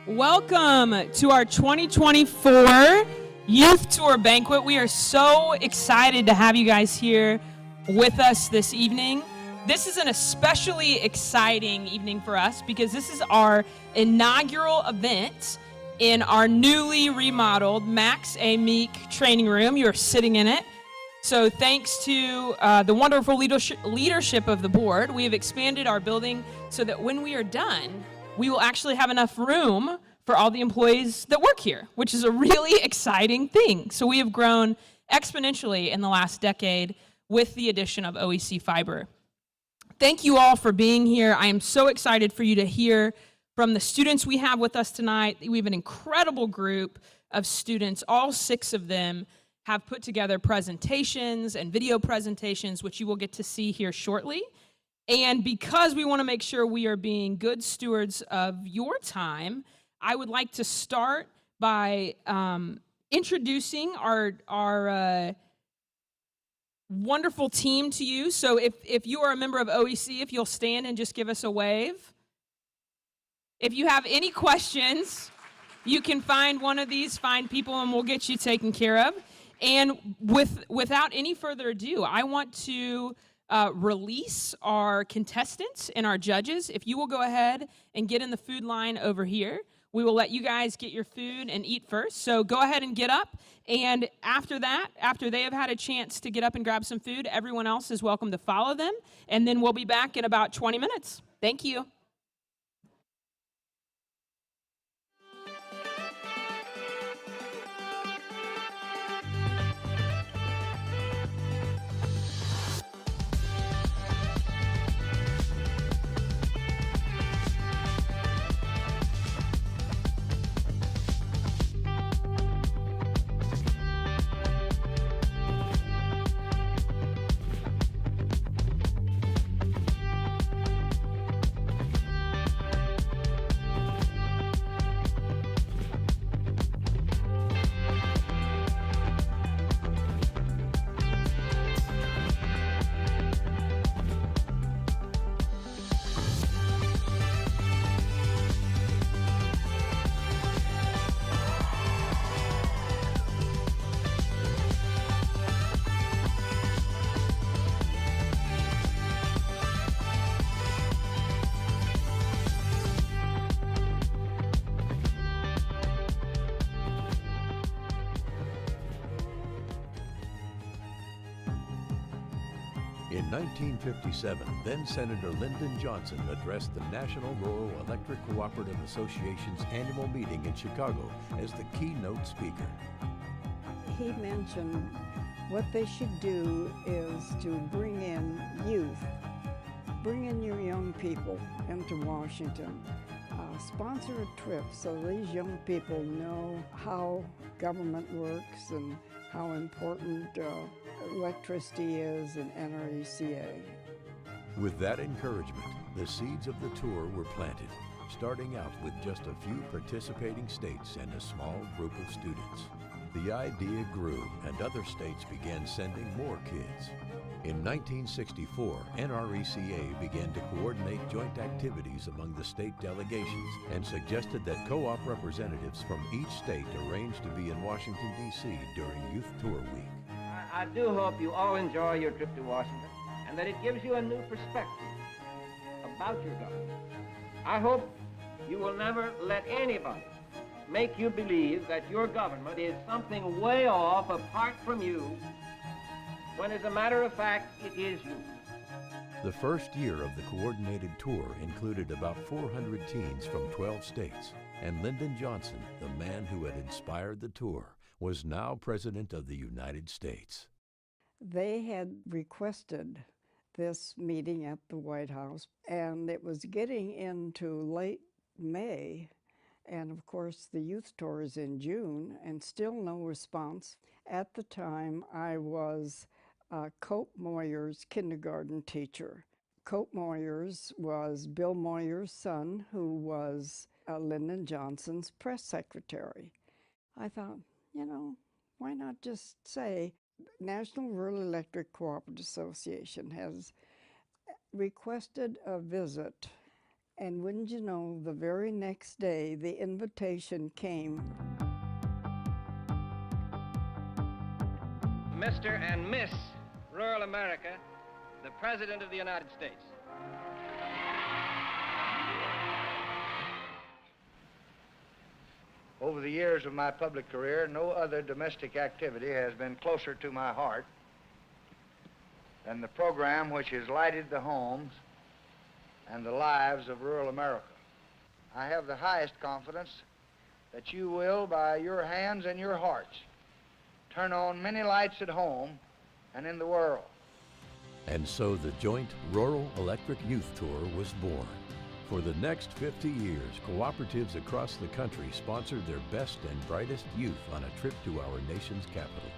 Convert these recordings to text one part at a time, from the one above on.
Welcome to our 2024 Youth Tour Banquet. We are so excited to have you guys here with us this evening. This is an especially exciting evening for us because this is our inaugural event in our newly remodeled Max A. Meek training room. You're sitting in it. So thanks to the wonderful leadership of the board, we have expanded our building so that when we are done, we will actually have enough room for all the employees that work here, which is a really exciting thing. So we have grown exponentially in the last decade with the addition of OEC Fiber. Thank you all for being here. I am so excited for you to hear from the students we have with us tonight. We have an incredible group of students. All 6 of them have put together presentations and video presentations, which you will get to see here shortly. And because we want to make sure we are being good stewards of your time, I would like to start by introducing our wonderful team to you. So if you are a member of OEC, if you'll stand and just give us a wave. If you have any questions, you can find one of these fine people and we'll get you taken care of. And without any further ado, I want to release our contestants and our judges. If you will go ahead and get in the food line over here, we will let you guys get your food and eat first. So go ahead and get up. And after that, after they have had a chance to get up and grab some food, everyone else is welcome to follow them. And then we'll be back in about 20 minutes. Thank you. In 1957, then-Senator Lyndon Johnson addressed the National Rural Electric Cooperative Association's annual meeting in Chicago as the keynote speaker. He mentioned what they should do is to bring in youth, bring in your young people into Washington. Sponsor a trip so these young people know how government works and how important electricity is in NRECA. With that encouragement, the seeds of the tour were planted, starting out with just a few participating states and a small group of students. The idea grew and other states began sending more kids. In 1964, NRECA began to coordinate joint activities among the state delegations and suggested that co-op representatives from each state arrange to be in Washington, D.C. during Youth Tour Week. I do hope you all enjoy your trip to Washington and that it gives you a new perspective about your government. I hope you will never let anybody make you believe that your government is something way off apart from you, when as a matter of fact, it is you. The first year of the coordinated tour included about 400 teens from 12 states, and Lyndon Johnson, the man who had inspired the tour, was now President of the United States. They had requested this meeting at the White House, and it was getting into late May, and of course the youth tour is in June, and still no response. At the time, I was Cope Moyer's kindergarten teacher. Cope Moyers was Bill Moyer's son, who was Lyndon Johnson's press secretary. I thought, you know, why not just say, National Rural Electric Cooperative Association has requested a visit. And wouldn't you know, the very next day, the invitation came. Mr. and Miss Rural America, the President of the United States. Over the years of my public career, no other domestic activity has been closer to my heart than the program which has lighted the homes and the lives of rural America. I have the highest confidence that you will, by your hands and your hearts, turn on many lights at home and in the world. And so the joint Rural Electric Youth Tour was born. For the next 50 years, cooperatives across the country sponsored their best and brightest youth on a trip to our nation's capital.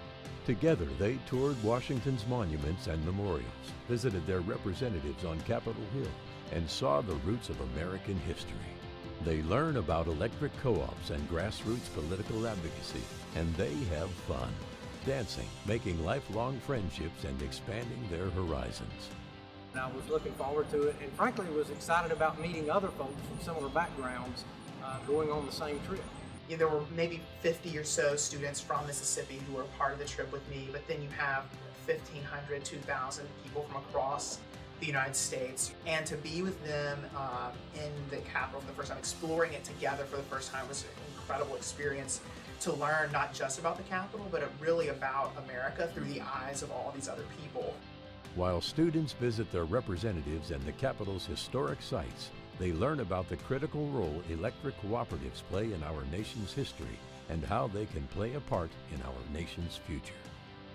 Together, they toured Washington's monuments and memorials, visited their representatives on Capitol Hill, and saw the roots of American history. They learn about electric co-ops and grassroots political advocacy, and they have fun, dancing, making lifelong friendships, and expanding their horizons. I was looking forward to it, and frankly was excited about meeting other folks from similar backgrounds going on the same trip. There were maybe 50 or so students from Mississippi who were part of the trip with me, but then you have 1,500, 2,000 people from across the United States. And to be with them in the Capitol for the first time, exploring it together for the first time, was an incredible experience to learn not just about the Capitol, but really about America through the eyes of all these other people. While students visit their representatives and the Capitol's historic sites, they learn about the critical role electric cooperatives play in our nation's history and how they can play a part in our nation's future.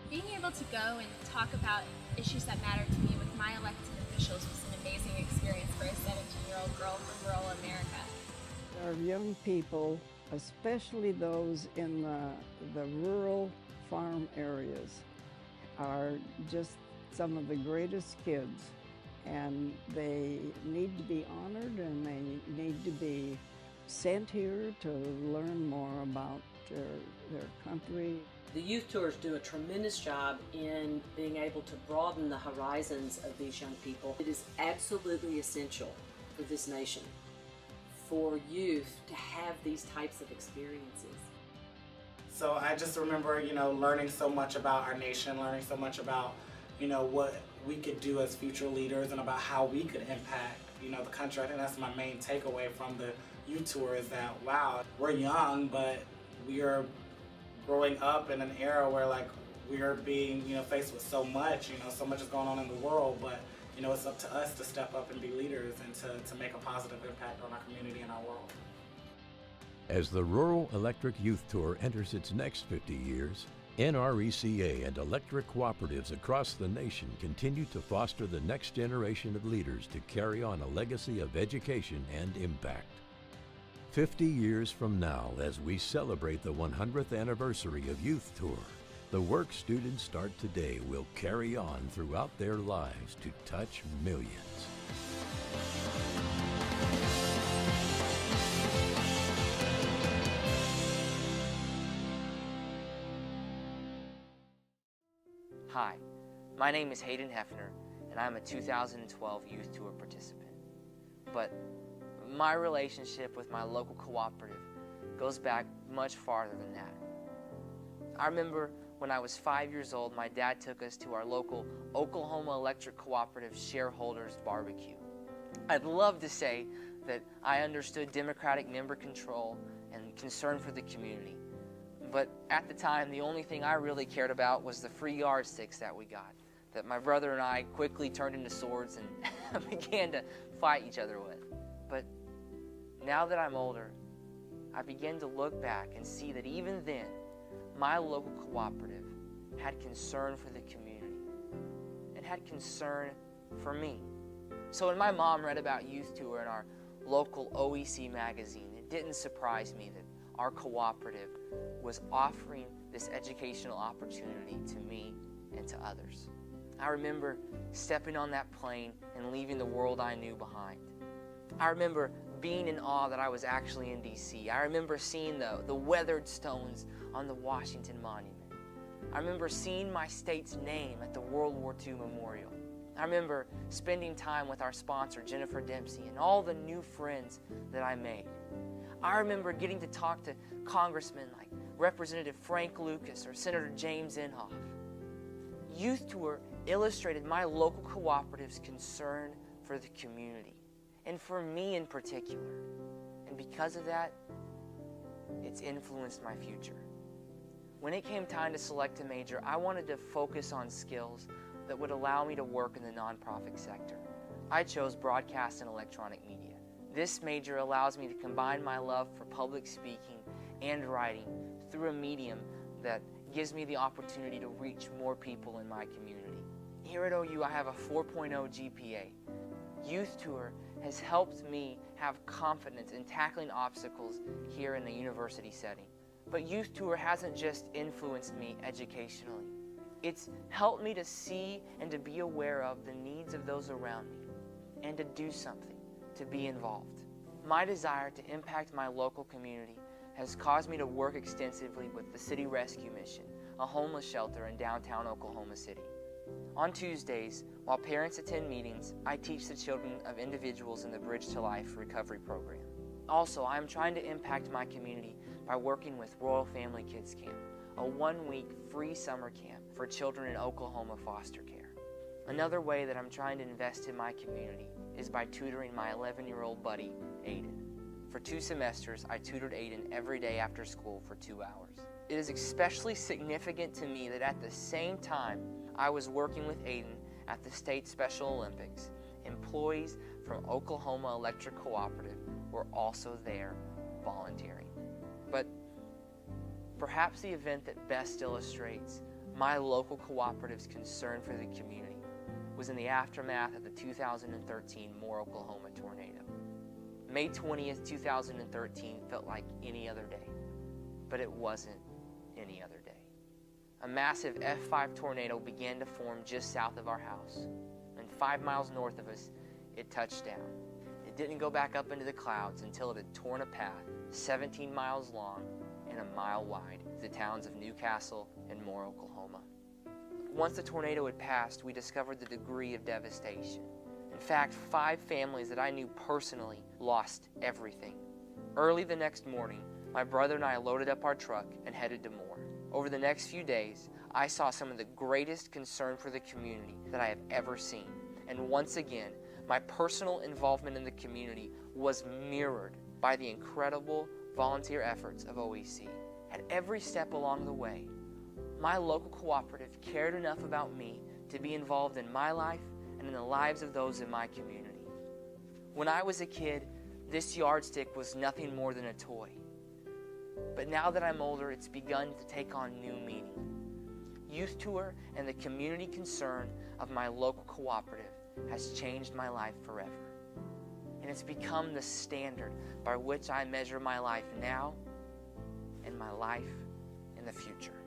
Being able to go and talk about issues that matter to me with my elected officials was an amazing experience for a 17-year-old girl from rural America. Our young people, especially those in the rural farm areas, are just some of the greatest kids, and they need to be honored and they need to be sent here to learn more about their country. The youth tours do a tremendous job in being able to broaden the horizons of these young people. It is absolutely essential for this nation for youth to have these types of experiences. So I just remember, learning so much about our nation, learning so much about, what we could do as future leaders and about how we could impact, the country. I think that's my main takeaway from the youth tour is that, wow, we're young, but we are growing up in an era where we are being, faced with so much, so much is going on in the world, but it's up to us to step up and be leaders and to make a positive impact on our community and our world. As the Rural Electric Youth Tour enters its next 50 years, NRECA and electric cooperatives across the nation continue to foster the next generation of leaders to carry on a legacy of education and impact. 50 years from now, as we celebrate the 100th anniversary of Youth Tour, the work students start today will carry on throughout their lives to touch millions. Hi, my name is Hayden Hefner, and I'm a 2012 Youth Tour participant. But my relationship with my local cooperative goes back much farther than that. I remember when I was 5 years old, my dad took us to our local Oklahoma Electric Cooperative Shareholders Barbecue. I'd love to say that I understood democratic member control and concern for the community. But at the time, the only thing I really cared about was the free yardsticks that we got, that my brother and I quickly turned into swords and began to fight each other with. But now that I'm older, I begin to look back and see that even then, my local cooperative had concern for the community and had concern for me. So when my mom read about Youth Tour in our local OEC magazine, it didn't surprise me that our cooperative was offering this educational opportunity to me and to others. I remember stepping on that plane and leaving the world I knew behind. I remember being in awe that I was actually in D.C. I remember seeing the weathered stones on the Washington Monument. I remember seeing my state's name at the World War II Memorial. I remember spending time with our sponsor, Jennifer Dempsey, and all the new friends that I made. I remember getting to talk to congressmen like Representative Frank Lucas or Senator James Inhofe. Youth Tour illustrated my local cooperative's concern for the community, and for me in particular. And because of that, it's influenced my future. When it came time to select a major, I wanted to focus on skills that would allow me to work in the nonprofit sector. I chose broadcast and electronic media. This major allows me to combine my love for public speaking and writing through a medium that gives me the opportunity to reach more people in my community. Here at OU, I have a 4.0 GPA. Youth Tour has helped me have confidence in tackling obstacles here in the university setting. But Youth Tour hasn't just influenced me educationally. It's helped me to see and to be aware of the needs of those around me and to do something, to be involved. My desire to impact my local community has caused me to work extensively with the City Rescue Mission, a homeless shelter in downtown Oklahoma City. On Tuesdays, while parents attend meetings, I teach the children of individuals in the Bridge to Life recovery program. Also, I am trying to impact my community by working with Royal Family Kids Camp, a one-week free summer camp for children in Oklahoma foster care. Another way that I'm trying to invest in my community is by tutoring my 11-year-old buddy, Aiden. For 2 semesters, I tutored Aiden every day after school for 2 hours. It is especially significant to me that at the same time I was working with Aiden at the State Special Olympics, employees from Oklahoma Electric Cooperative were also there volunteering. But perhaps the event that best illustrates my local cooperative's concern for the community was in the aftermath of the 2013 Moore, Oklahoma tornado. May 20th, 2013 felt like any other day, but it wasn't any other day. A massive F5 tornado began to form just south of our house, and 5 miles north of us, it touched down. It didn't go back up into the clouds until it had torn a path 17 miles long and a mile wide to the towns of Newcastle and Moore, Oklahoma. Once the tornado had passed, we discovered the degree of devastation. In fact, 5 families that I knew personally lost everything. Early the next morning, my brother and I loaded up our truck and headed to Moore. Over the next few days, I saw some of the greatest concern for the community that I have ever seen. And once again, my personal involvement in the community was mirrored by the incredible volunteer efforts of OEC. At every step along the way, my local cooperative cared enough about me to be involved in my life and in the lives of those in my community. When I was a kid, this yardstick was nothing more than a toy. But now that I'm older, it's begun to take on new meaning. Youth Tour and the community concern of my local cooperative has changed my life forever. And it's become the standard by which I measure my life now and my life in the future.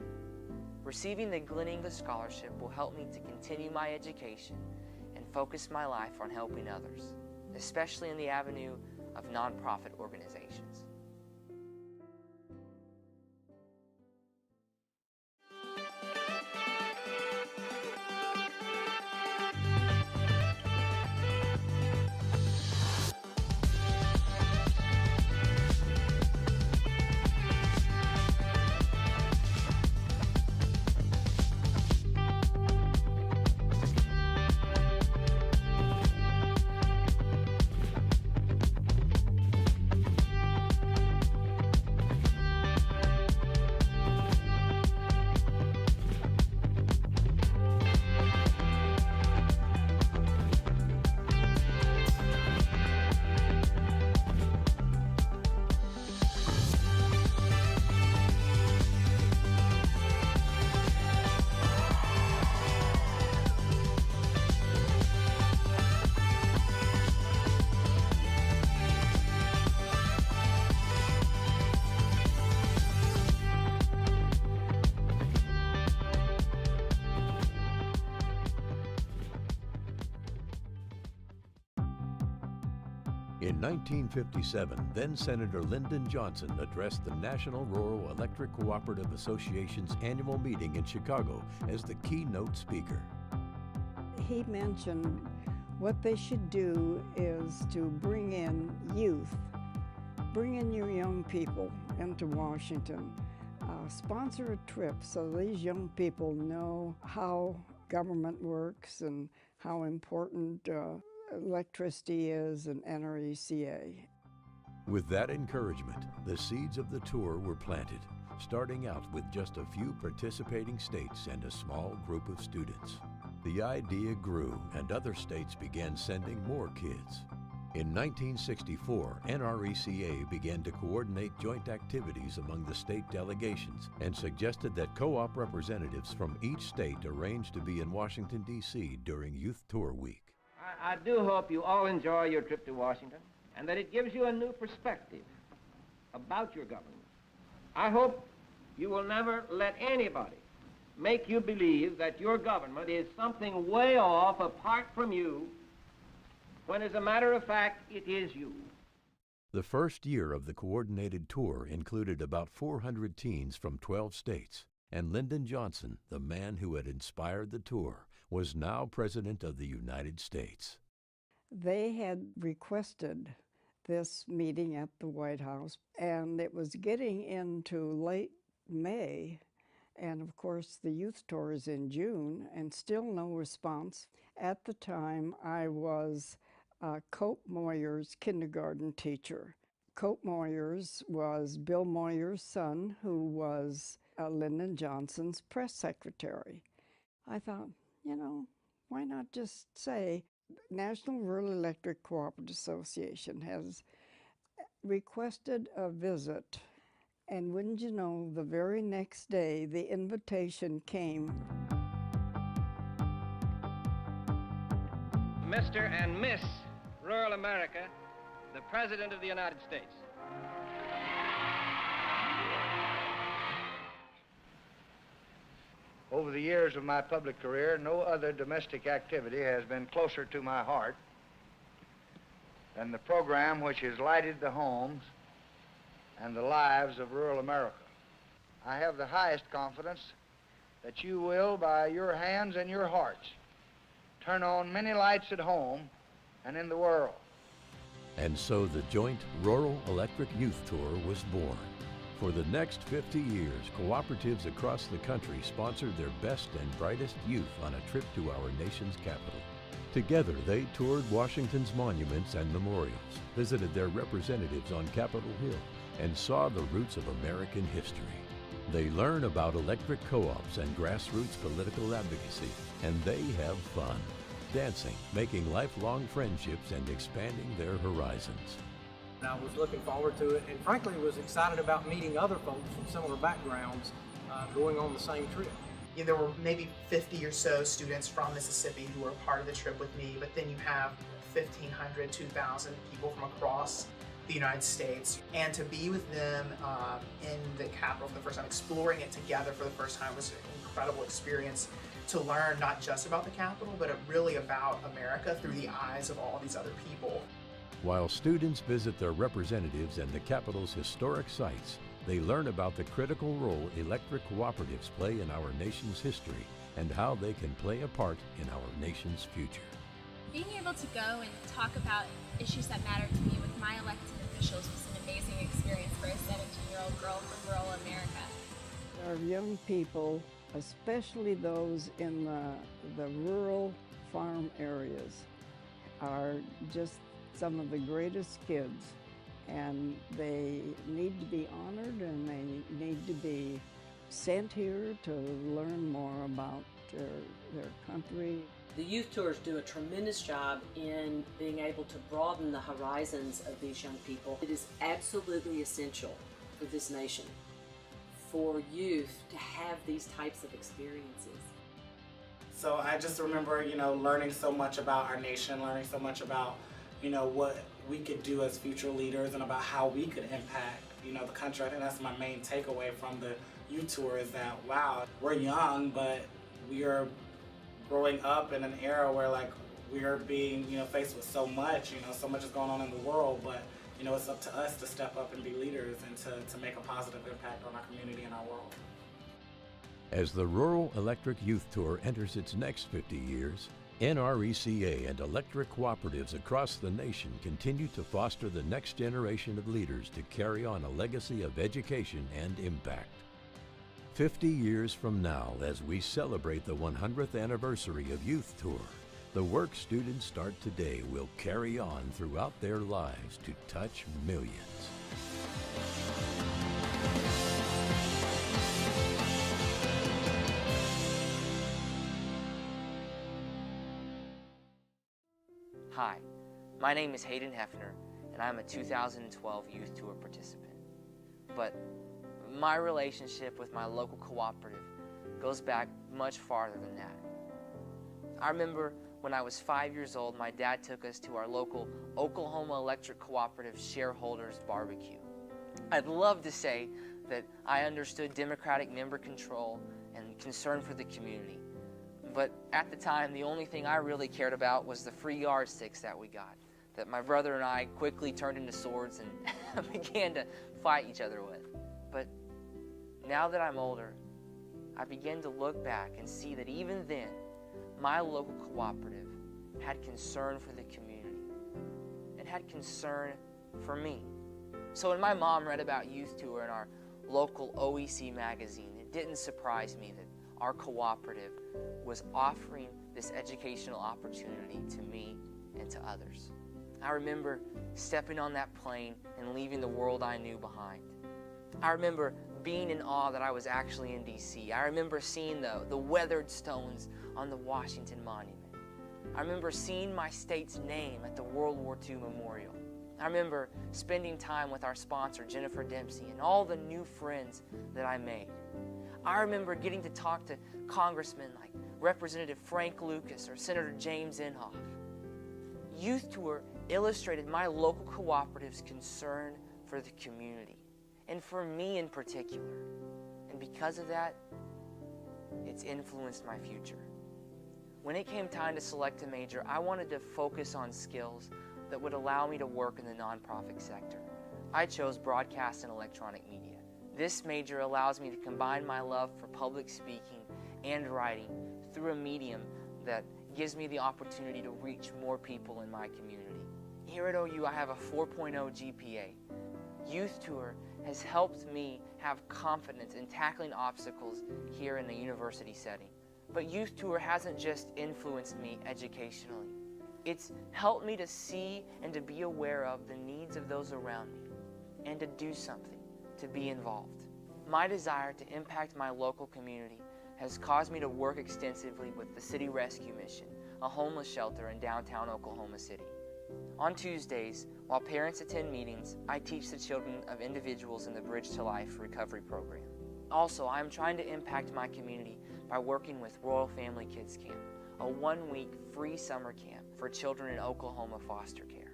Receiving the Glenn English Scholarship will help me to continue my education and focus my life on helping others, especially in the avenue of nonprofit organizations. In 1957, then-Senator Lyndon Johnson addressed the National Rural Electric Cooperative Association's annual meeting in Chicago as the keynote speaker. He mentioned what they should do is to bring in youth, bring in your young people into Washington, sponsor a trip so these young people know how government works and how important electricity is and NRECA. With that encouragement, the seeds of the tour were planted, starting out with just a few participating states and a small group of students. The idea grew, and other states began sending more kids. In 1964, NRECA began to coordinate joint activities among the state delegations and suggested that co-op representatives from each state arrange to be in Washington, D.C. during Youth Tour Week. I do hope you all enjoy your trip to Washington and that it gives you a new perspective about your government. I hope you will never let anybody make you believe that your government is something way off apart from you, when as a matter of fact, it is you. The first year of the coordinated tour included about 400 teens from 12 states, and Lyndon Johnson, the man who had inspired the tour, was now President of the United States. They had requested this meeting at the White House, and it was getting into late May, and of course the youth tour is in June, and still no response. At the time, I was Cope Moyer's kindergarten teacher. Cope Moyers was Bill Moyer's son, who was Lyndon Johnson's press secretary. I thought, why not just say National Rural Electric Cooperative Association has requested a visit. And wouldn't you know, the very next day, the invitation came. Mr. and Miss Rural America, the President of the United States. Over the years of my public career, no other domestic activity has been closer to my heart than the program which has lighted the homes and the lives of rural America. I have the highest confidence that you will, by your hands and your hearts, turn on many lights at home and in the world. And so the joint Rural Electric Youth Tour was born. For the next 50 years, cooperatives across the country sponsored their best and brightest youth on a trip to our nation's capital. Together, they toured Washington's monuments and memorials, visited their representatives on Capitol Hill, and saw the roots of American history. They learn about electric co-ops and grassroots political advocacy, and they have fun, dancing, making lifelong friendships, and expanding their horizons. And I was looking forward to it, and frankly was excited about meeting other folks from similar backgrounds going on the same trip. Yeah, there were maybe 50 or so students from Mississippi who were part of the trip with me, but then you have 1,500, 2,000 people from across the United States. And to be with them in the Capitol for the first time, exploring it together for the first time, was an incredible experience to learn not just about the Capitol, but really about America through the eyes of all these other people. While students visit their representatives and the Capitol's historic sites, they learn about the critical role electric cooperatives play in our nation's history and how they can play a part in our nation's future. Being able to go and talk about issues that matter to me with my elected officials was an amazing experience for a 17-year-old girl from rural America. Our young people, especially those in the rural farm areas, are just some of the greatest kids, and they need to be honored, and they need to be sent here to learn more about their country. The youth tours do a tremendous job in being able to broaden the horizons of these young people. It is absolutely essential for this nation for youth to have these types of experiences. So I just remember, learning so much about our nation, learning so much about, what we could do as future leaders and about how we could impact, the country. I think that's my main takeaway from the youth tour is that, wow, we're young, but we are growing up in an era where we are being, faced with so much, so much is going on in the world, but, it's up to us to step up and be leaders and to make a positive impact on our community and our world. As the Rural Electric Youth Tour enters its next 50 years, NRECA and electric cooperatives across the nation continue to foster the next generation of leaders to carry on a legacy of education and impact. 50 years from now, as we celebrate the 100th anniversary of Youth Tour, the work students start today will carry on throughout their lives to touch millions. Hi, my name is Hayden Hefner, and I'm a 2012 Youth Tour participant. But my relationship with my local cooperative goes back much farther than that. I remember when I was 5 years old, my dad took us to our local Oklahoma Electric Cooperative Shareholders Barbecue. I'd love to say that I understood democratic member control and concern for the community. But at the time, the only thing I really cared about was the free yardsticks that we got, that my brother and I quickly turned into swords and began to fight each other with. But now that I'm older, I begin to look back and see that even then, my local cooperative had concern for the community and had concern for me. So when my mom read about Youth Tour in our local OEC magazine, it didn't surprise me that our cooperative was offering this educational opportunity to me and to others. I remember stepping on that plane and leaving the world I knew behind. I remember being in awe that I was actually in D.C. I remember seeing the weathered stones on the Washington Monument. I remember seeing my state's name at the World War II Memorial. I remember spending time with our sponsor, Jennifer Dempsey, and all the new friends that I made. I remember getting to talk to congressmen like Representative Frank Lucas or Senator James Inhofe. Youth Tour illustrated my local cooperative's concern for the community, and for me in particular. And because of that, it's influenced my future. When it came time to select a major, I wanted to focus on skills that would allow me to work in the nonprofit sector. I chose broadcast and electronic media. This major allows me to combine my love for public speaking and writing through a medium that gives me the opportunity to reach more people in my community. Here at OU, I have a 4.0 GPA. Youth Tour has helped me have confidence in tackling obstacles here in the university setting. But Youth Tour hasn't just influenced me educationally. It's helped me to see and to be aware of the needs of those around me and to do something, to be involved. My desire to impact my local community has caused me to work extensively with the City Rescue Mission, a homeless shelter in downtown Oklahoma City. On Tuesdays, while parents attend meetings, I teach the children of individuals in the Bridge to Life recovery program. Also, I am trying to impact my community by working with Royal Family Kids Camp, a one-week free summer camp for children in Oklahoma foster care.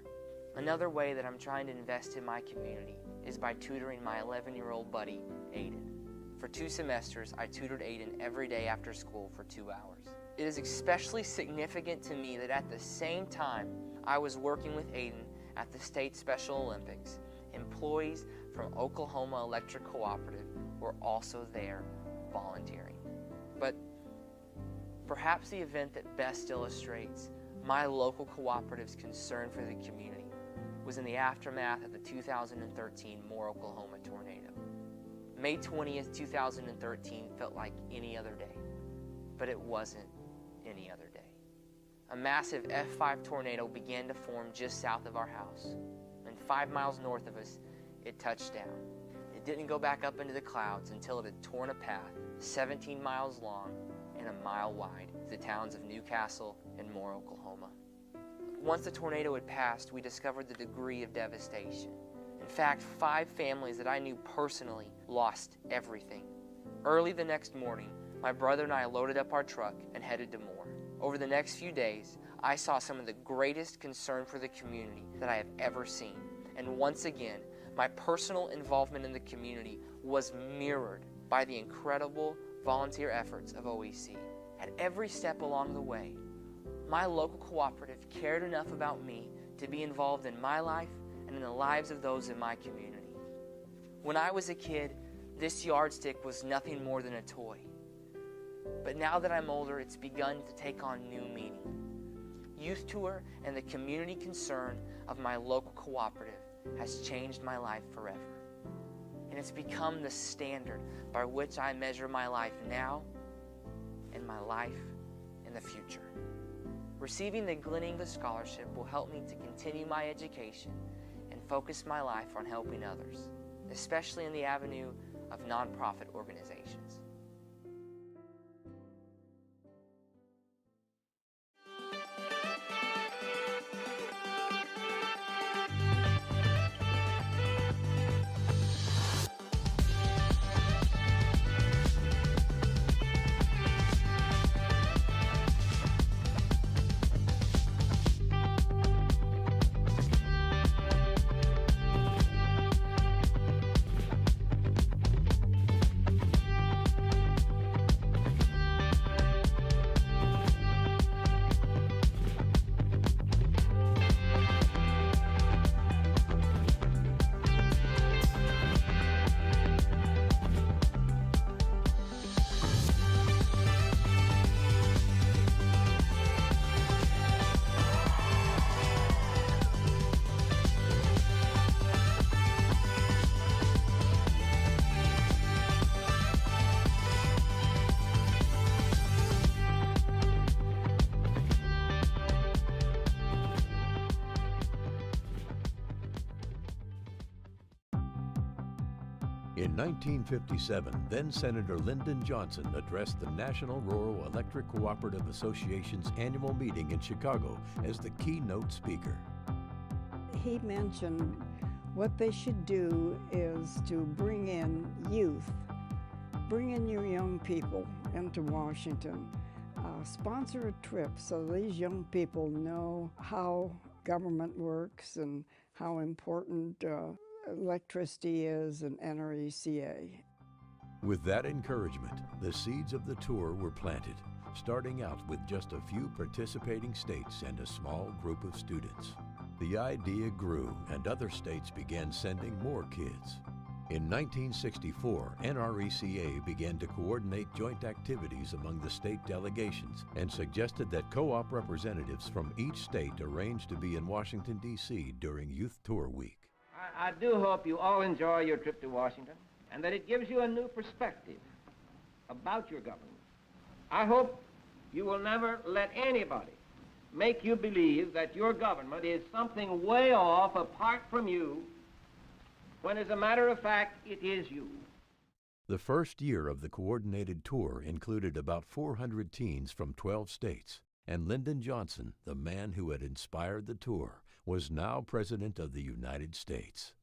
Another way that I'm trying to invest in my community is by tutoring my 11-year-old buddy, Aiden. For 2 semesters, I tutored Aiden every day after school for 2 hours. It is especially significant to me that at the same time I was working with Aiden at the State Special Olympics, employees from Oklahoma Electric Cooperative were also there volunteering. But perhaps the event that best illustrates my local cooperative's concern for the community was in the aftermath of the 2013 Moore, Oklahoma tornado. May 20th, 2013 felt like any other day, but it wasn't any other day. A massive F5 tornado began to form just south of our house, and 5 miles north of us, it touched down. It didn't go back up into the clouds until it had torn a path 17 miles long and a mile wide to the towns of Newcastle and Moore, Oklahoma. Once the tornado had passed, we discovered the degree of devastation. In fact, 5 families that I knew personally lost everything. Early the next morning, my brother and I loaded up our truck and headed to Moore. Over the next few days, I saw some of the greatest concern for the community that I have ever seen. And once again, my personal involvement in the community was mirrored by the incredible volunteer efforts of OEC. At every step along the way, my local cooperative cared enough about me to be involved in my life and in the lives of those in my community. When I was a kid, this yardstick was nothing more than a toy. But now that I'm older, it's begun to take on new meaning. Youth Tour and the community concern of my local cooperative has changed my life forever. And it's become the standard by which I measure my life now and my life in the future. Receiving the Glenn English Scholarship will help me to continue my education and focus my life on helping others, especially in the avenue of nonprofit organizations. In 1957, then Senator Lyndon Johnson addressed the National Rural Electric Cooperative Association's annual meeting in Chicago as the keynote speaker. He mentioned what they should do is to bring in youth, bring in your young people into Washington, sponsor a trip so these young people know how government works and how important electricity is and NRECA. With that encouragement, the seeds of the tour were planted, starting out with just a few participating states and a small group of students. The idea grew and other states began sending more kids. In 1964, NRECA began to coordinate joint activities among the state delegations and suggested that co-op representatives from each state arrange to be in Washington, D.C. during Youth Tour Week. I do hope you all enjoy your trip to Washington and that it gives you a new perspective about your government. I hope you will never let anybody make you believe that your government is something way off apart from you, when as a matter of fact, it is you. The first year of the coordinated tour included about 400 teens from 12 states, and Lyndon Johnson, the man who had inspired the tour, was now President of the United States.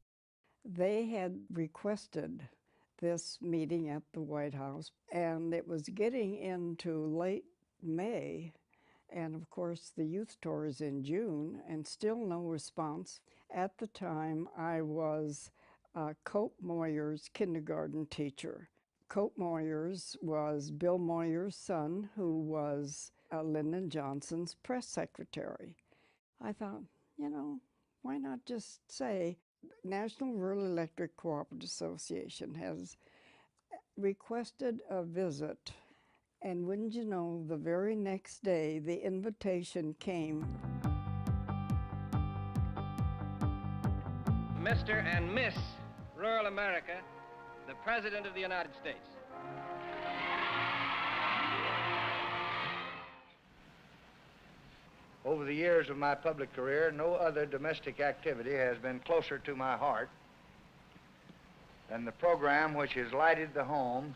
They had requested this meeting at the White House, and it was getting into late May, and of course the youth tour is in June, and still no response. At the time, I was Cope Moyer's kindergarten teacher. Cope Moyers was Bill Moyer's son, who was Lyndon Johnson's press secretary. I thought, you know, why not just say National Rural Electric Cooperative Association has requested a visit. And wouldn't you know, the very next day, the invitation came. Mr. and Miss Rural America, the President of the United States. Over the years of my public career, no other domestic activity has been closer to my heart than the program which has lighted the homes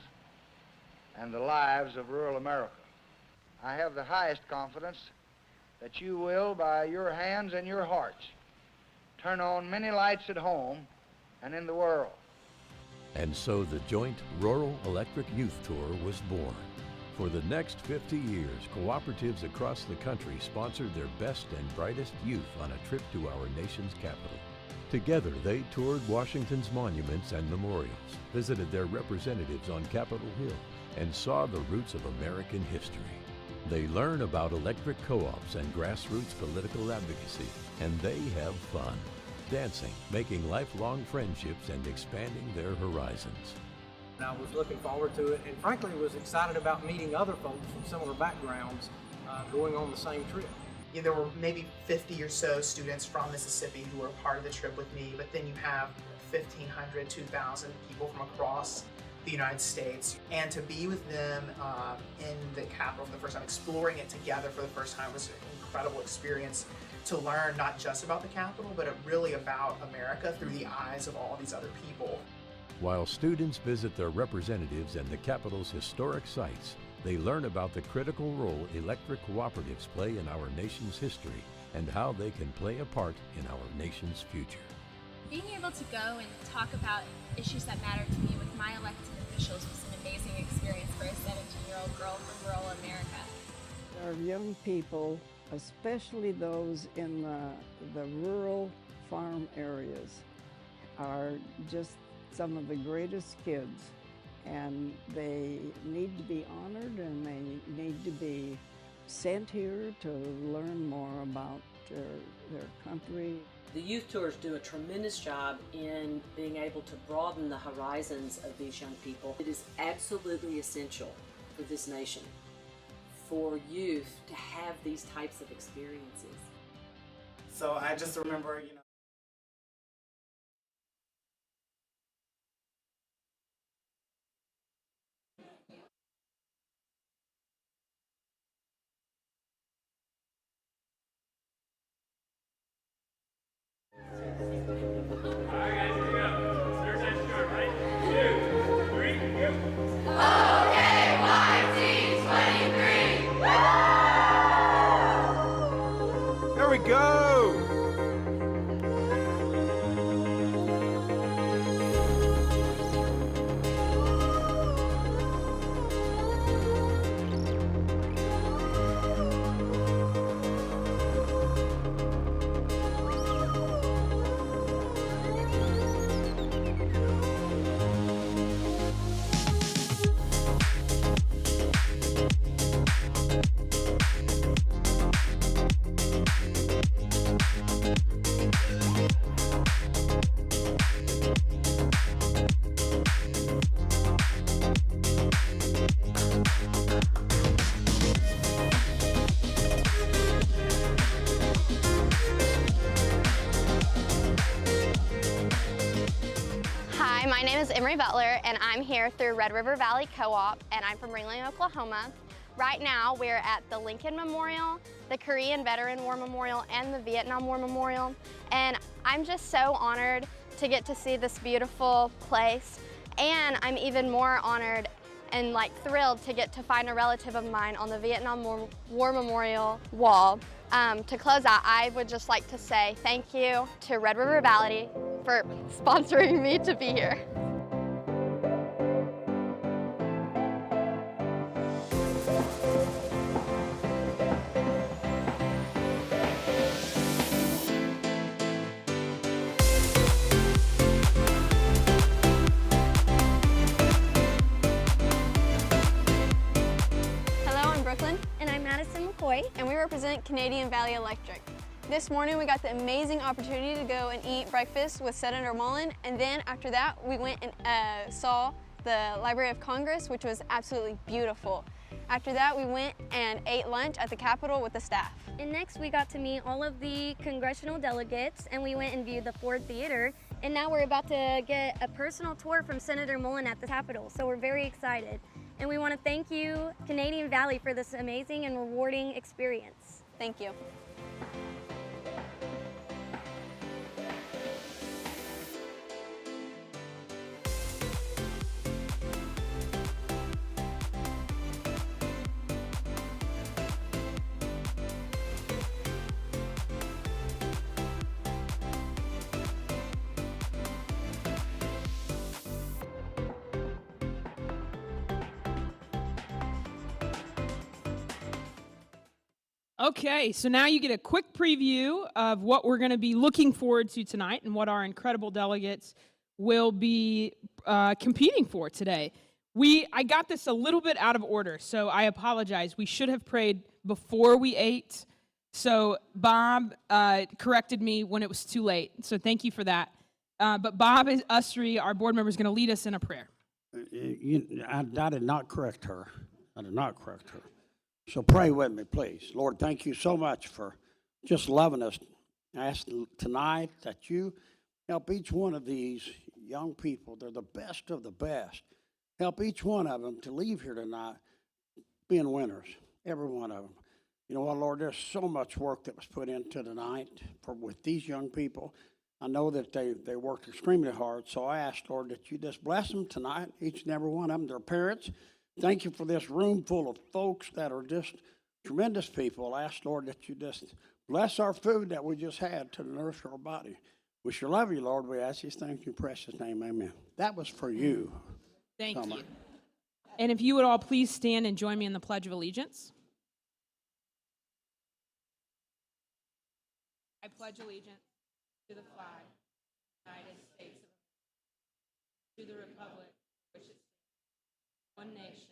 and the lives of rural America. I have the highest confidence that you will, by your hands and your hearts, turn on many lights at home and in the world. And so the joint Rural Electric Youth Tour was born. For the next 50 years, cooperatives across the country sponsored their best and brightest youth on a trip to our nation's capital. Together, they toured Washington's monuments and memorials, visited their representatives on Capitol Hill, and saw the roots of American history. They learn about electric co-ops and grassroots political advocacy, and they have fun, dancing, making lifelong friendships, and expanding their horizons. I was looking forward to it, and frankly was excited about meeting other folks from similar backgrounds going on the same trip. Yeah, there were maybe 50 or so students from Mississippi who were part of the trip with me, but then you have 1,500, 2,000 people from across the United States, and to be with them in the Capitol for the first time, exploring it together for the first time, was an incredible experience to learn not just about the Capitol, but really about America through the eyes of all these other people. While students visit their representatives and the Capitol's historic sites, they learn about the critical role electric cooperatives play in our nation's history and how they can play a part in our nation's future. Being able to go and talk about issues that matter to me with my elected officials was an amazing experience for a 17-year-old girl from rural America. Our young people, especially those in the rural farm areas, are just some of the greatest kids, and they need to be honored, and they need to be sent here to learn more about their country. The youth tours do a tremendous job in being able to broaden the horizons of these young people. It is absolutely essential for this nation for youth to have these types of experiences. So I just remember, you know, Alright guys, here we go. Third time short, right? 2, go! Hi, my name is Emery Butler, and I'm here through Red River Valley Co-op, and I'm from Ringling, Oklahoma. Right now, we're at the Lincoln Memorial, the Korean Veteran War Memorial, and the Vietnam War Memorial, and I'm just so honored to get to see this beautiful place, and I'm even more honored and thrilled to get to find a relative of mine on the Vietnam War Memorial wall. To close out, I would just like to say thank you to Red River Valley for sponsoring me to be here. Hello, I'm Brooklyn. And I'm Madison McCoy. And we represent Canadian Valley Electric. This morning we got the amazing opportunity to go and eat breakfast with Senator Mullen, and then after that we went and saw the Library of Congress, which was absolutely beautiful. After that we went and ate lunch at the Capitol with the staff. And next we got to meet all of the congressional delegates, and we went and viewed the Ford Theater, and now we're about to get a personal tour from Senator Mullen at the Capitol, so we're very excited. And we want to thank you, Canadian Valley, for this amazing and rewarding experience. Thank you. Okay, so now you get a quick preview of what we're going to be looking forward to tonight and what our incredible delegates will be competing for today. I got this a little bit out of order, so I apologize. We should have prayed before we ate, so Bob corrected me when it was too late, so thank you for that. But Bob Usry, our board member, is going to lead us in a prayer. I did not correct her. I did not correct her. So pray with me, please. Lord, thank you so much for just loving us. I ask tonight that you help each one of these young people. They're the best of the best. Help each one of them to leave here tonight being winners, every one of them. You know what, Lord, there's so much work that was put into tonight with these young people. I know that they worked extremely hard, so I ask, Lord, that you just bless them tonight, each and every one of them, their parents. Thank you for this room full of folks that are just tremendous people. I ask, Lord, that you just bless our food that we just had to nourish our body. We sure love you, Lord. We ask these things in your precious name. Amen. That was for you. Thank you. And if you would all please stand and join me in the Pledge of Allegiance. I pledge allegiance to the flag of the United States of America, to the republic which is one nation,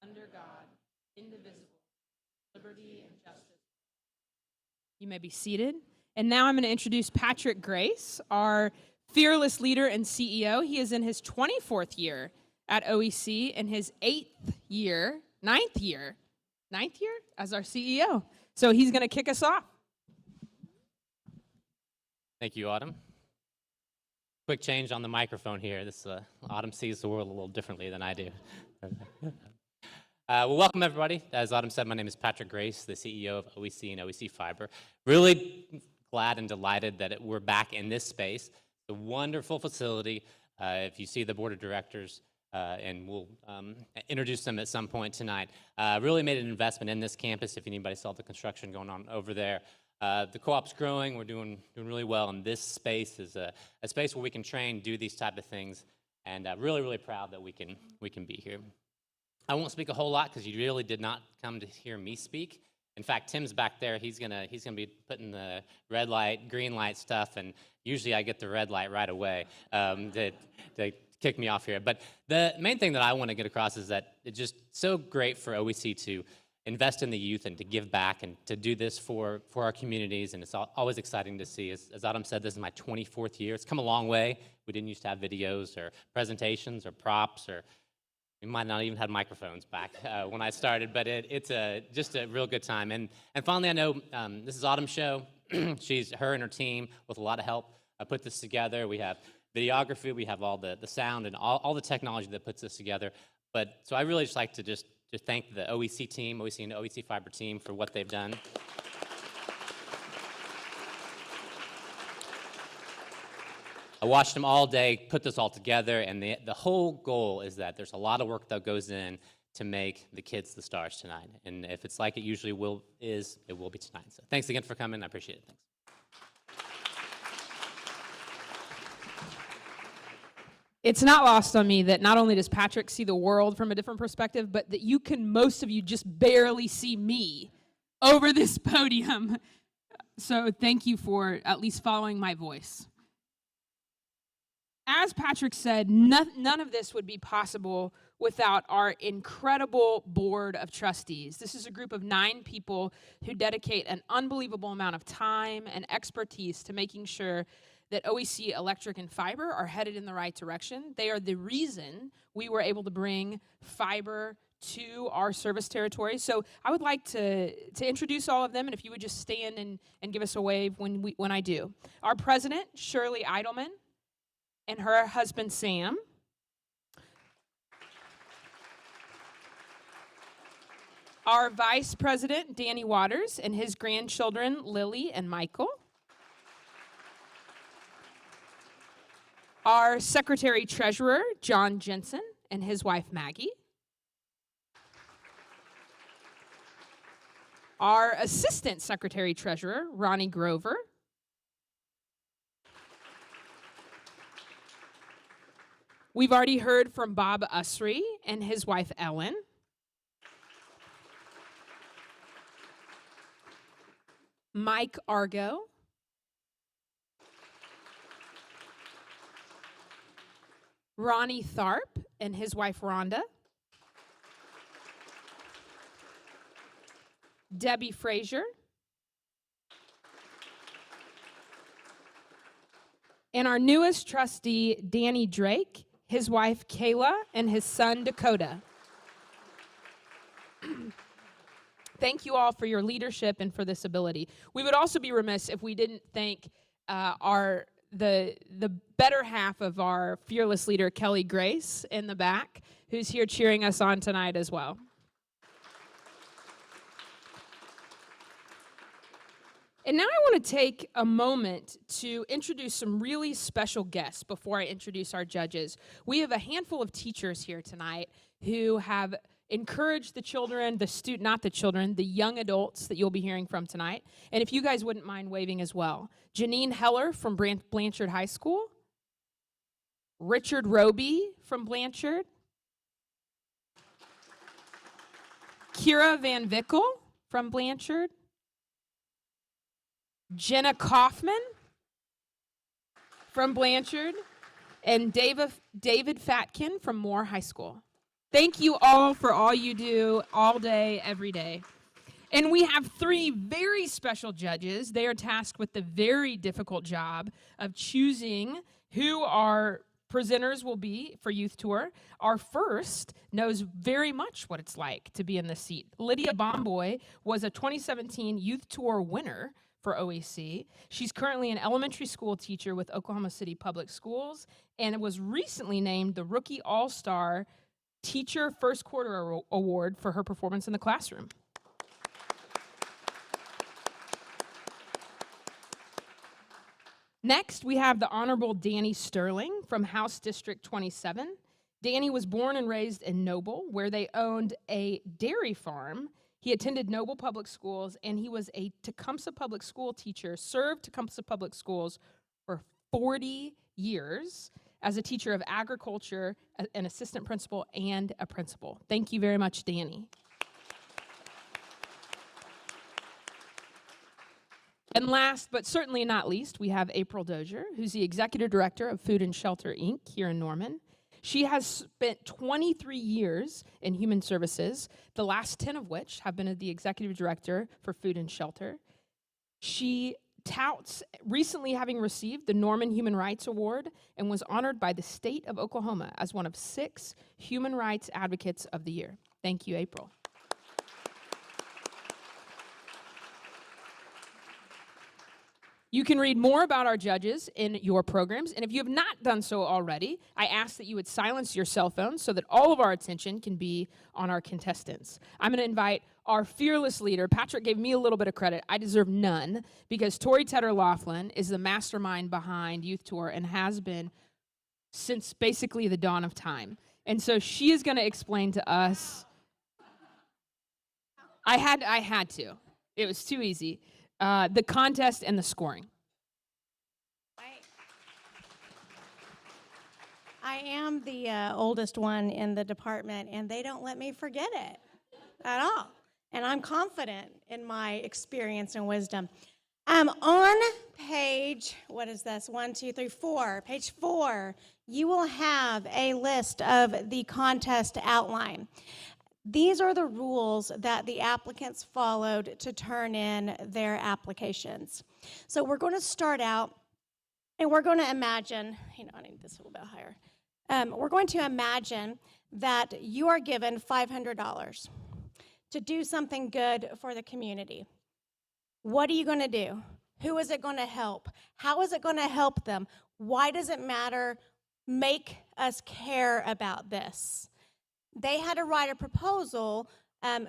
under God, indivisible, liberty and justice. You may be seated. And now I'm going to introduce Patrick Grace, our fearless leader and CEO. He is in his 24th year at OEC and his ninth year as our CEO. So he's going to kick us off. Thank you, Autumn. Quick change on the microphone here. Autumn sees the world a little differently than I do. Well, welcome everybody. As Autumn said, my name is Patrick Grace, the CEO of OEC and OEC Fiber. Really glad and delighted that we're back in this space. It's a wonderful facility. If you see the board of directors, and we'll introduce them at some point tonight, really made an investment in this campus. If anybody saw the construction going on over there, The co-op's growing. We're doing really well, and this space is a space where we can train, do these type of things, and really, really proud that we can be here. I won't speak a whole lot because you really did not come to hear me speak. In fact, Tim's back there. He's gonna be putting the red light, green light stuff, and usually I get the red light right away to kick me off here. But the main thing that I want to get across is that it's just so great for OEC to invest in the youth and to give back and to do this for our communities. And it's always exciting to see. As Adam said, this is my 24th year. It's come a long way. We didn't used to have videos or presentations or props, or we might not even have microphones back when I started, but it's just a real good time. And finally, I know this is Autumn's show. Her and her team, with a lot of help, put this together. We have videography, we have all the sound and all the technology that puts this together. But so I really just like to thank the OEC team, OEC and OEC Fiber team for what they've done. I watched them all day put this all together, and the whole goal is that there's a lot of work that goes in to make the kids the stars tonight. And if it's like it usually it will be tonight. So thanks again for coming. I appreciate it. Thanks. It's not lost on me that not only does Patrick see the world from a different perspective, but that most of you just barely see me over this podium. So thank you for at least following my voice. As Patrick said, none of this would be possible without our incredible board of trustees. This is a group of 9 people who dedicate an unbelievable amount of time and expertise to making sure that OEC Electric and Fiber are headed in the right direction. They are the reason we were able to bring fiber to our service territory. So I would like to introduce all of them, and if you would just stand and give us a wave when I do. Our president, Shirley Eidelman, and her husband, Sam. Our vice president, Danny Waters, and his grandchildren, Lily and Michael. Our secretary treasurer, John Jensen, and his wife, Maggie. Our assistant secretary treasurer, Ronnie Grover. We've already heard from Bob Usry and his wife, Ellen. Mike Argo. Ronnie Tharp and his wife, Rhonda. Debbie Frazier. And our newest trustee, Danny Drake, his wife, Kayla, and his son, Dakota. Thank you all for your leadership and for this ability. We would also be remiss if we didn't thank the better half of our fearless leader, Kelly Grace, in the back, who's here cheering us on tonight as well. And now I want to take a moment to introduce some really special guests before I introduce our judges. We have a handful of teachers here tonight who have encouraged the children, the young adults that you'll be hearing from tonight. And if you guys wouldn't mind waving as well. Janine Heller from Blanchard High School. Richard Roby from Blanchard. Kira Van Vickel from Blanchard. Jenna Kaufman from Blanchard, and David Fatkin from Moore High School. Thank you all for all you do all day, every day. And we have 3 very special judges. They are tasked with the very difficult job of choosing who our presenters will be for Youth Tour. Our first knows very much what it's like to be in this seat. Lydia Bomboy was a 2017 Youth Tour winner for OEC. She's currently an elementary school teacher with Oklahoma City Public Schools and was recently named the Rookie All-Star Teacher First Quarter Award for her performance in the classroom. Next, we have the Honorable Danny Sterling from House District 27. Danny was born and raised in Noble, where they owned a dairy farm He attended Noble Public Schools, and he was a Tecumseh Public School teacher, served Tecumseh Public Schools for 40 years as a teacher of agriculture, an assistant principal, and a principal. Thank you very much, Danny. And last, but certainly not least, we have April Dozier, who's the Executive Director of Food and Shelter, Inc. here in Norman. She has spent 23 years in human services, the last 10 of which have been as the Executive Director for Food and Shelter. She touts recently having received the Norman Human Rights Award and was honored by the state of Oklahoma as one of 6 Human Rights Advocates of the Year. Thank you, April. You can read more about our judges in your programs, and if you have not done so already, I ask that you would silence your cell phones so that all of our attention can be on our contestants. I'm going to invite our fearless leader. Patrick gave me a little bit of credit. I deserve none, because Tori Tedder Laughlin is the mastermind behind Youth Tour and has been since basically the dawn of time. And so she is going to explain to us. I had to. It was too easy. The contest and the scoring. I am the oldest one in the department, and they don't let me forget it at all. And I'm confident in my experience and wisdom. On page, what is this? 1, 2, 3, 4. Page 4, you will have a list of the contest outline. These are the rules that the applicants followed to turn in their applications. So we're going to start out, and we're going to imagine, I need this a little bit higher. We're going to imagine that you are given $500 to do something good for the community. What are you going to do? Who is it going to help? How is it going to help them? Why does it matter? Make us care about this. They had to write a proposal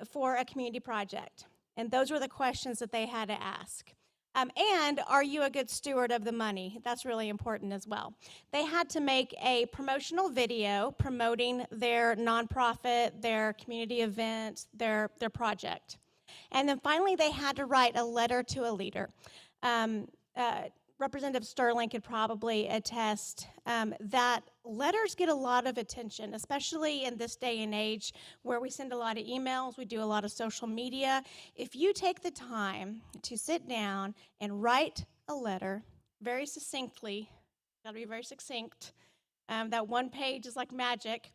for a community project, and those were the questions that they had to ask. And are you a good steward of the money? That's really important as well. They had to make a promotional video promoting their nonprofit, their community event, their project. And then finally, they had to write a letter to a leader. Representative Sterling could probably attest that letters get a lot of attention, especially in this day and age where we send a lot of emails, we do a lot of social media. If you take the time to sit down and write a letter very succinctly, got to be very succinct, that one page is like magic,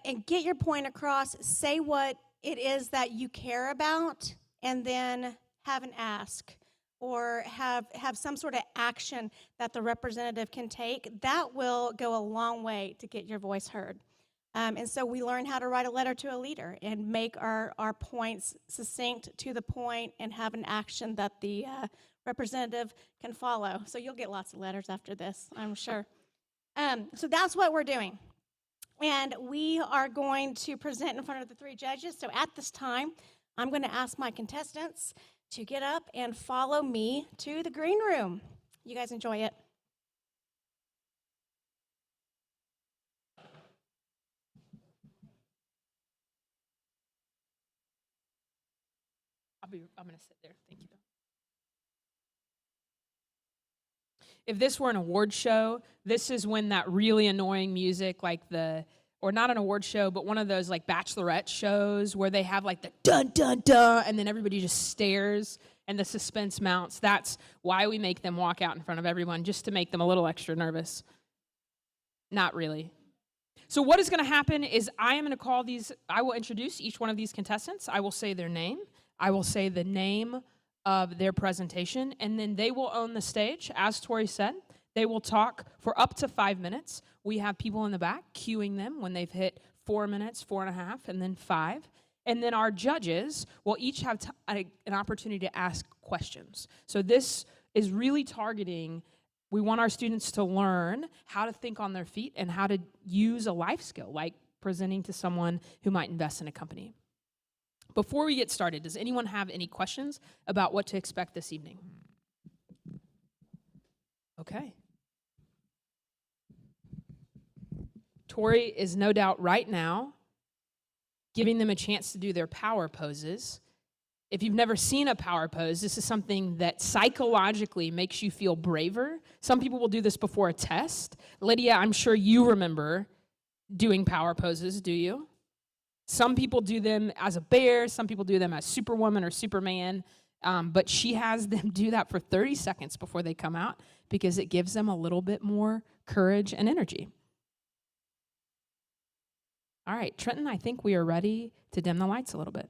and get your point across, say what it is that you care about, and then have an ask, or have some sort of action that the representative can take, that will go a long way to get your voice heard. And so we learn how to write a letter to a leader and make our points succinct, to the point, and have an action that the representative can follow. So you'll get lots of letters after this, I'm sure. So that's what we're doing. And we are going to present in front of the 3 judges. So at this time, I'm going to ask my contestants to get up and follow me to the green room. You guys enjoy it. I'm going to sit there. Thank you. If this were an award show, this is when that really annoying music, like or not an award show, but one of those like bachelorette shows where they have like the dun, dun, dun, and then everybody just stares and the suspense mounts. That's why we make them walk out in front of everyone, just to make them a little extra nervous. Not really. So what is going to happen is I will introduce each one of these contestants. I will say their name. I will say the name of their presentation, and then they will own the stage. As Tori said, they will talk for up to 5 minutes. We have people in the back cueing them when they've hit 4 minutes, 4.5, and then 5. And then our judges will each have an opportunity to ask questions. So this is really targeting, we want our students to learn how to think on their feet and how to use a life skill, like presenting to someone who might invest in a company. Before we get started, does anyone have any questions about what to expect this evening? Okay. Tori is no doubt right now giving them a chance to do their power poses If you've never seen a power pose, this is something that psychologically makes you feel braver. Some people will do this before a test. Lydia, I'm sure you remember doing power poses, do you? Some people do them as a bear, some people do them as Superwoman or Superman, but she has them do that for 30 seconds before they come out because it gives them a little bit more courage and energy. All right, Trenton, I think we are ready to dim the lights a little bit.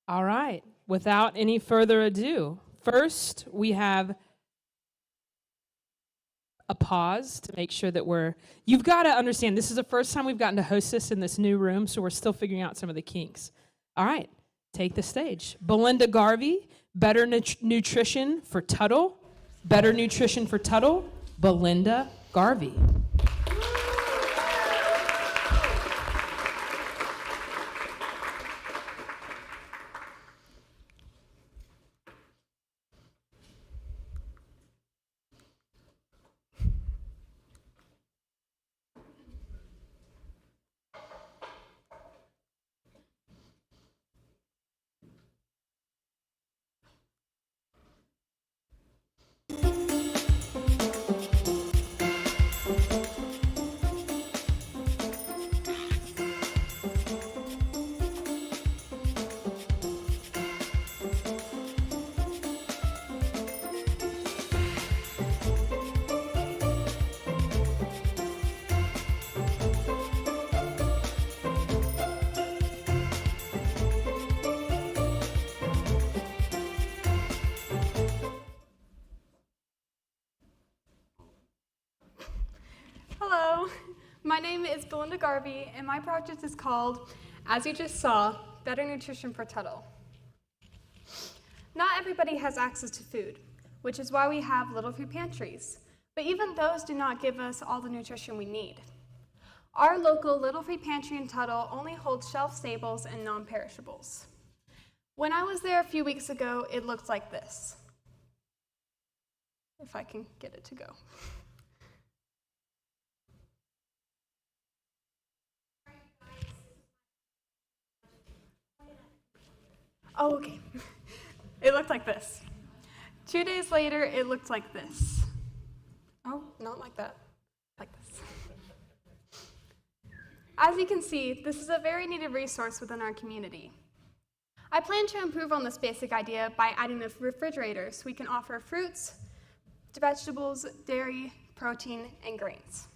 All right, without any further ado, first we have a pause to make sure that you've got to understand, this is the first time we've gotten to host this in this new room, so we're still figuring out some of the kinks. All right, take the stage. Belinda Garvey, Better Nutrition for Tuttle. Better Nutrition for Tuttle, Belinda Garvey. Hello, my name is Belinda Garvey, and my project is called, as you just saw, Better Nutrition for Tuttle. Not everybody has access to food, which is why we have little food pantries, but even those do not give us all the nutrition we need. Our local Little Food Pantry in Tuttle only holds shelf staples and non-perishables. When I was there a few weeks ago, it looked like this. If I can get it to go. Oh, okay. It looked like this. 2 days later, it looked like this. Oh, not like that. Like this. As you can see, this is a very needed resource within our community. I plan to improve on this basic idea by adding a refrigerator so we can offer fruits, vegetables, dairy, protein, and grains.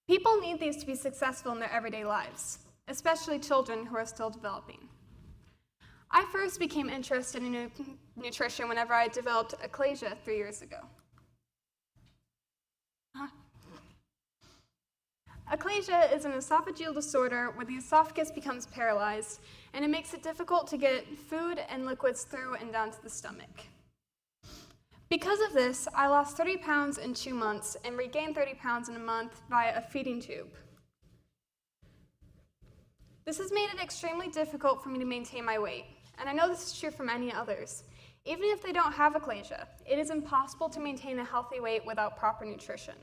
People need these to be successful in their everyday lives, especially children who are still developing. I first became interested in nutrition whenever I developed achalasia 3 years ago. Achalasia is an esophageal disorder where the esophagus becomes paralyzed, and it makes it difficult to get food and liquids through and down to the stomach. Because of this, I lost 30 pounds in 2 months and regained 30 pounds in a month via a feeding tube. This has made it extremely difficult for me to maintain my weight, and I know this is true for many others. Even if they don't have achalasia, it is impossible to maintain a healthy weight without proper nutrition.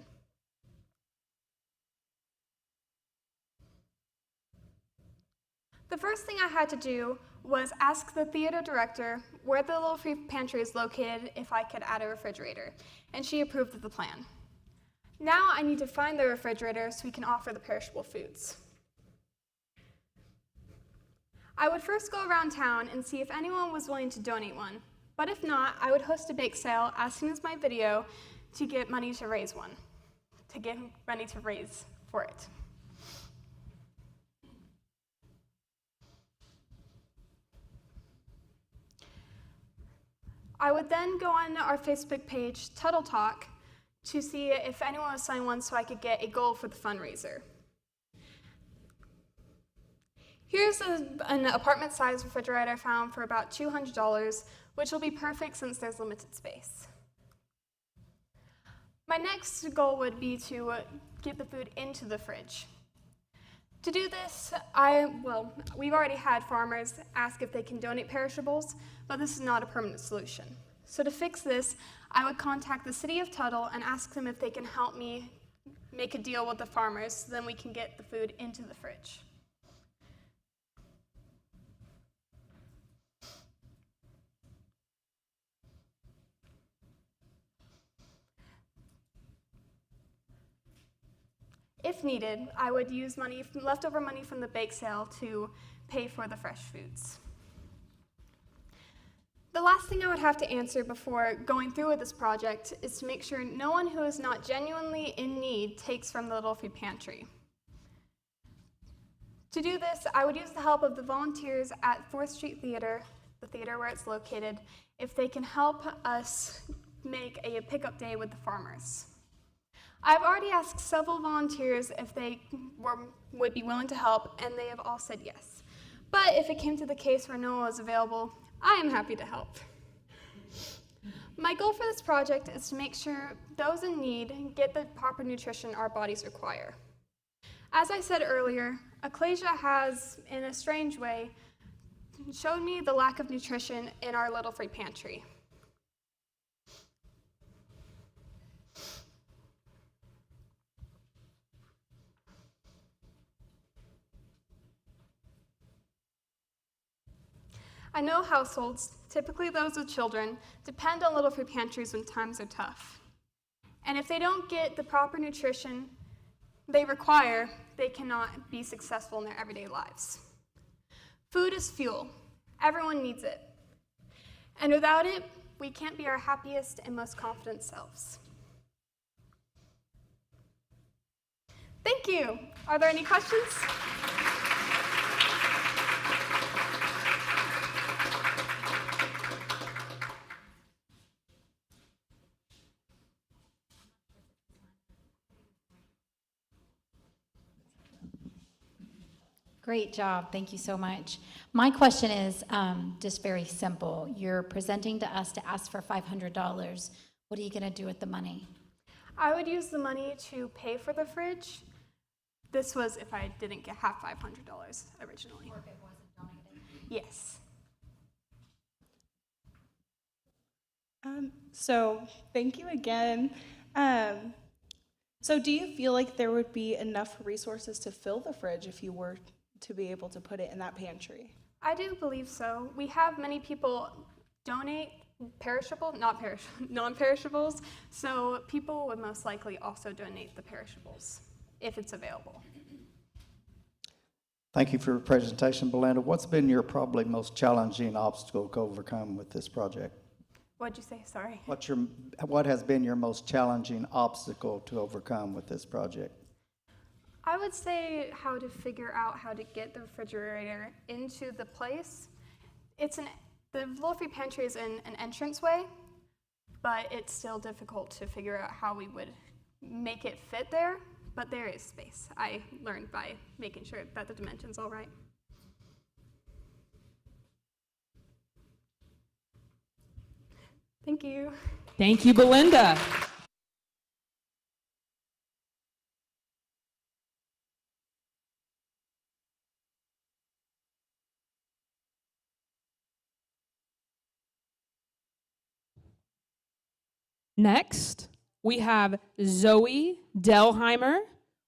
The first thing I had to do was ask the theater director where the little free pantry is located if I could add a refrigerator, and she approved of the plan. Now I need to find the refrigerator so we can offer the perishable foods. I would first go around town and see if anyone was willing to donate one, but if not, I would host a bake sale as soon as my video to get money to raise one, to get money to raise for it. I would then go on our Facebook page, Tuttle Talk, to see if anyone was selling one so I could get a goal for the fundraiser. Here's an apartment-sized refrigerator I found for about $200, which will be perfect since there's limited space. My next goal would be to get the food into the fridge. To do this, we've already had farmers ask if they can donate perishables, but this is not a permanent solution. So to fix this, I would contact the city of Tuttle and ask them if they can help me make a deal with the farmers so then we can get the food into the fridge. If needed, I would use leftover money from the bake sale to pay for the fresh foods. The last thing I would have to answer before going through with this project is to make sure no one who is not genuinely in need takes from the Little Food Pantry. To do this, I would use the help of the volunteers at 4th Street Theater, the theater where it's located, if they can help us make a pickup day with the farmers. I've already asked several volunteers if they would be willing to help, and they have all said yes. But if it came to the case where no one was available, I am happy to help. My goal for this project is to make sure those in need get the proper nutrition our bodies require. As I said earlier, achalasia has, in a strange way, showed me the lack of nutrition in our Little Free Pantry. I know households, typically those with children, depend on Little Food Pantries when times are tough. And if they don't get the proper nutrition they require, they cannot be successful in their everyday lives. Food is fuel. Everyone needs it. And without it, we can't be our happiest and most confident selves. Thank you. Are there any questions? Great job. Thank you so much. My question is just very simple. You're presenting to us to ask for $500. What are you going to do with the money? I would use the money to pay for the fridge. This was if I didn't have $500 originally. Or if it wasn't donated? Yes. So thank you again. So do you feel like there would be enough resources to fill the fridge if you were to be able to put it in that pantry? I do believe so. We have many people donate non-perishables, so people would most likely also donate the perishables if it's available. Thank you for your presentation, Belinda. What's been your probably most challenging obstacle to overcome with this project? What'd you say? Sorry. What has been your most challenging obstacle to overcome with this project? I would say how to figure out how to get the refrigerator into the place. The Little Free Pantry is in an entranceway, but it's still difficult to figure out how we would make it fit there, but there is space. I learned by making sure that the dimension's all right. Thank you. Thank you, Belinda. Next, we have Zoe Delheimer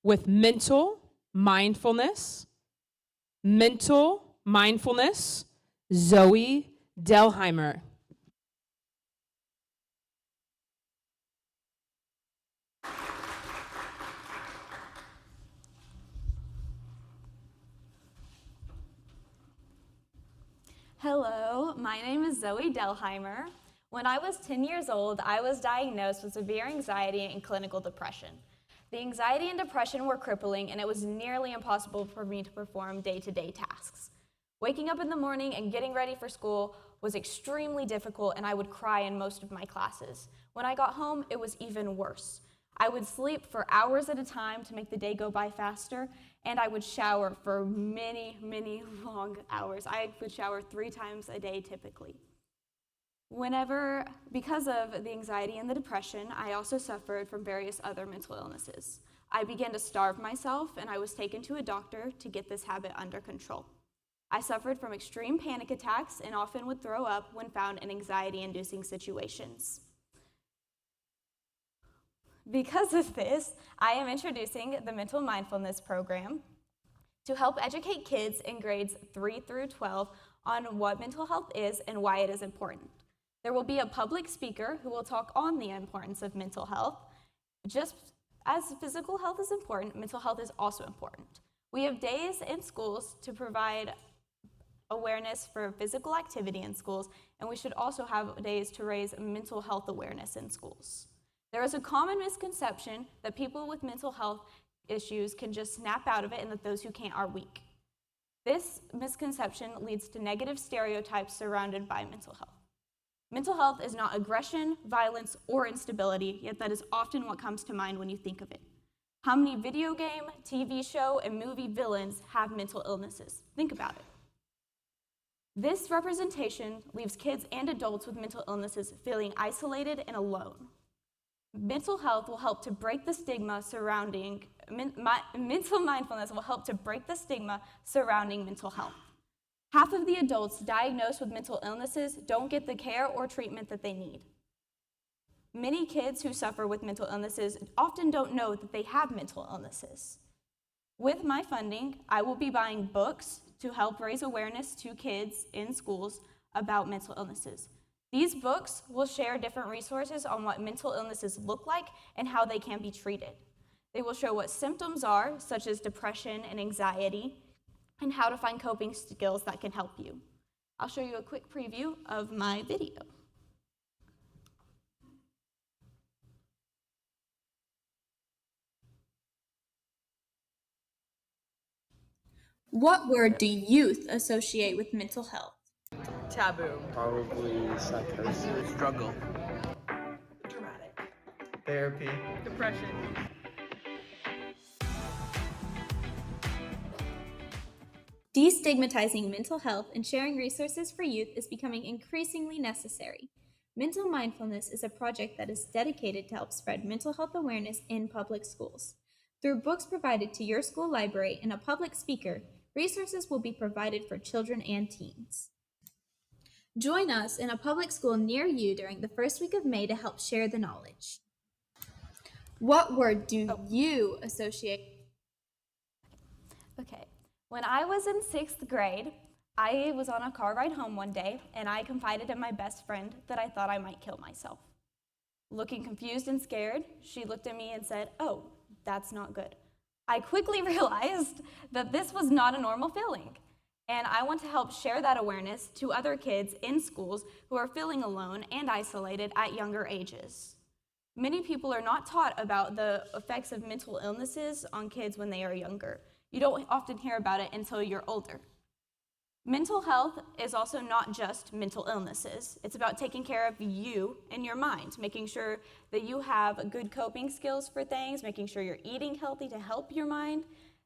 with Mental Mindfulness. Mental Mindfulness, Zoe Delheimer. Hello, my name is Zoe Delheimer. When I was 10 years old, I was diagnosed with severe anxiety and clinical depression. The anxiety and depression were crippling, and it was nearly impossible for me to perform day-to-day tasks. Waking up in the morning and getting ready for school was extremely difficult, and I would cry in most of my classes. When I got home, it was even worse. I would sleep for hours at a time to make the day go by faster, and I would shower for many, many long hours. I would shower 3 times a day typically. Because of the anxiety and the depression, I also suffered from various other mental illnesses. I began to starve myself, and I was taken to a doctor to get this habit under control. I suffered from extreme panic attacks and often would throw up when found in anxiety-inducing situations. Because of this, I am introducing the Mental Mindfulness Program to help educate kids in grades 3 through 12 on what mental health is and why it is important. There will be a public speaker who will talk on the importance of mental health. Just as physical health is important, mental health is also important. We have days in schools to provide awareness for physical activity in schools, and we should also have days to raise mental health awareness in schools. There is a common misconception that people with mental health issues can just snap out of it and that those who can't are weak. This misconception leads to negative stereotypes surrounded by mental health. Mental health is not aggression, violence, or instability, yet that is often what comes to mind when you think of it. How many video game, TV show, and movie villains have mental illnesses? Think about it. This representation leaves kids and adults with mental illnesses feeling isolated and alone. Mental health will help to break the stigma surrounding, mental mindfulness will help to break the stigma surrounding mental health. Half of the adults diagnosed with mental illnesses don't get the care or treatment that they need. Many kids who suffer with mental illnesses often don't know that they have mental illnesses. With my funding, I will be buying books to help raise awareness to kids in schools about mental illnesses. These books will share different resources on what mental illnesses look like and how they can be treated. They will show what symptoms are, such as depression and anxiety, and how to find coping skills that can help you. I'll show you a quick preview of my video. What word do youth associate with mental health? Taboo. Probably psychosis. Struggle. Dramatic. Therapy. Depression. Destigmatizing mental health and sharing resources for youth is becoming increasingly necessary. Mental Mindfulness is a project that is dedicated to help spread mental health awareness in public schools. Through books provided to your school library and a public speaker, resources will be provided for children and teens. Join us in a public school near you during the first week of May to help share the knowledge. What word do you associate? Okay. When I was in 6th grade, I was on a car ride home one day, and I confided in my best friend that I thought I might kill myself. Looking confused and scared, she looked at me and said, "Oh, that's not good." I quickly realized that this was not a normal feeling, and I want to help share that awareness to other kids in schools who are feeling alone and isolated at younger ages. Many people are not taught about the effects of mental illnesses on kids when they are younger. You don't often hear about it until you're older. Mental health is also not just mental illnesses. It's about taking care of you and your mind, making sure that you have good coping skills for things, making sure you're eating healthy to help your mind.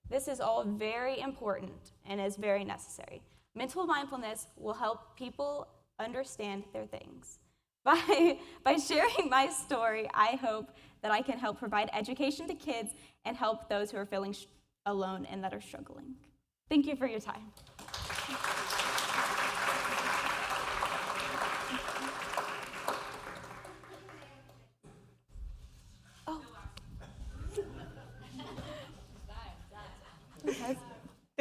This is all very important and is very necessary. Mental mindfulness will help people understand their things. By sharing my story, I hope that I can help provide education to kids and help those who are feeling alone and that are struggling. Thank you for your time.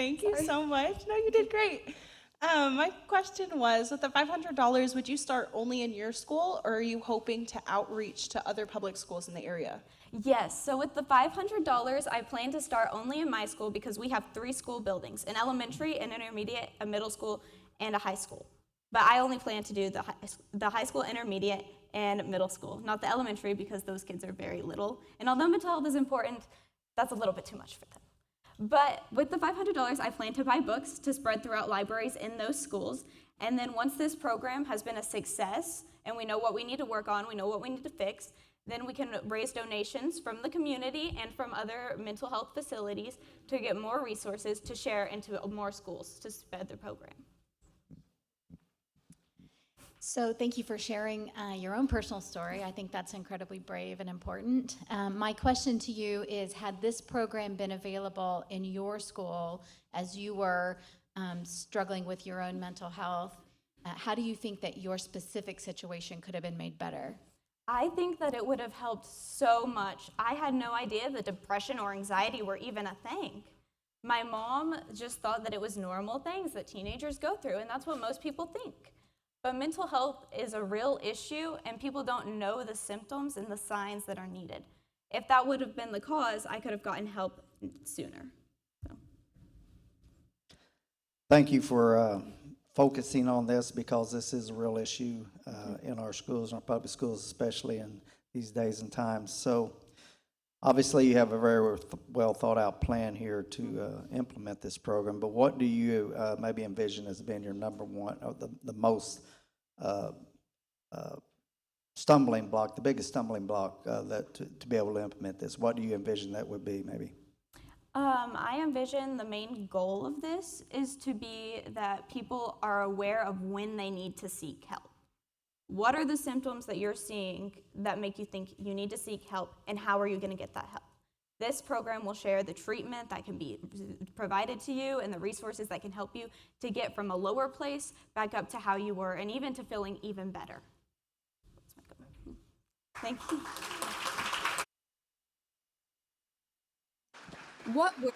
Thank you so much. No, you did great. My question was, with the $500, would you start only in your school, or are you hoping to outreach to other public schools in the area? Yes, so with the $500, I plan to start only in my school because we have 3 school buildings, an elementary, an intermediate, a middle school, and a high school. But I only plan to do the high school, intermediate, and middle school, not the elementary, because those kids are very little. And although mental health is important, that's a little bit too much for them. But with the $500, I plan to buy books to spread throughout libraries in those schools. And then once this program has been a success and we know what we need to work on, we know what we need to fix, then we can raise donations from the community and from other mental health facilities to get more resources to share into more schools to spread the program. So thank you for sharing your own personal story. I think that's incredibly brave and important. My question to you is, had this program been available in your school as you were struggling with your own mental health, how do you think that your specific situation could have been made better? I think that it would have helped so much. I had no idea that depression or anxiety were even a thing. My mom just thought that it was normal things that teenagers go through, and that's what most people think. But mental health is a real issue, and people don't know the symptoms and the signs that are needed. If that would have been the cause, I could have gotten help sooner. So. Thank you for focusing on this, because this is a real issue in our schools, in our public schools, especially in these days and times. So obviously you have a very well thought out plan here to implement this program, but what do you maybe envision as being your number one, or the most stumbling block, the biggest stumbling block to be able to implement this? What do you envision that would be, maybe? I envision the main goal of this is to be that people are aware of when they need to seek help. What are the symptoms that you're seeing that make you think you need to seek help, and how are you going to get that help? This program will share the treatment that can be provided to you and the resources that can help you to get from a lower place back up to how you were, and even to feeling even better. Thank you. What would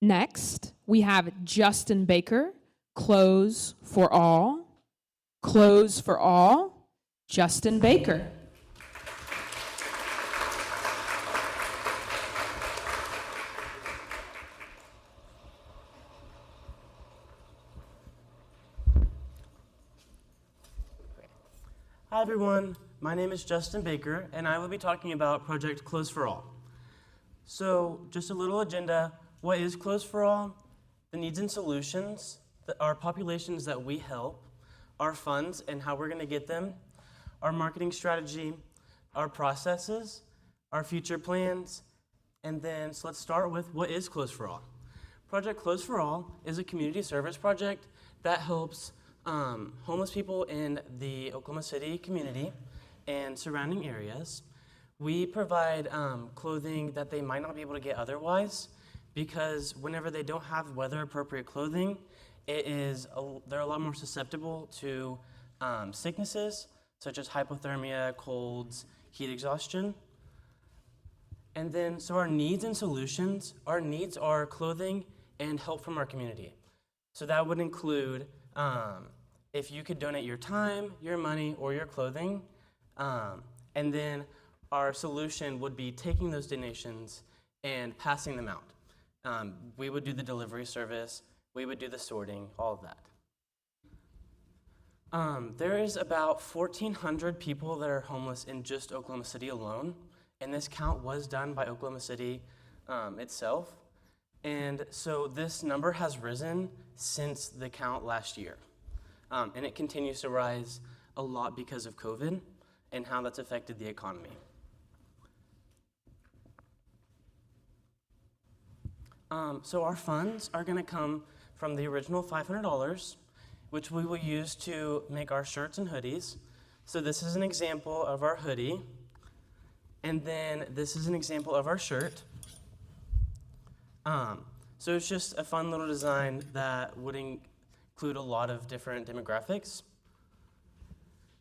Next, we have Justin Baker, Clothes for All. Clothes for All, Justin Baker. Hi everyone, my name is Justin Baker, and I will be talking about Project Clothes for All. So, just a little agenda. What is Clothes for All? The needs and solutions, our populations that we help, our funds and how we're going to get them, our marketing strategy, our processes, our future plans, and then, so let's start with what is Clothes for All. Project Clothes for All is a community service project that helps homeless people in the Oklahoma City community and surrounding areas. We provide clothing that they might not be able to get otherwise, because whenever they don't have weather-appropriate clothing, they're a lot more susceptible to sicknesses, such as hypothermia, colds, heat exhaustion. And then, so our needs and solutions, our needs are clothing and help from our community. So that would include if you could donate your time, your money, or your clothing. And then our solution would be taking those donations and passing them out. We would do the delivery service, we would do the sorting, all of that. There is about 1,400 people that are homeless in just Oklahoma City alone, and this count was done by Oklahoma City itself. And so this number has risen since the count last year. And it continues to rise a lot because of COVID and how that's affected the economy. So our funds are going to come from the original $500, which we will use to make our shirts and hoodies. So this is an example of our hoodie, and then this is an example of our shirt. So it's just a fun little design that would include a lot of different demographics.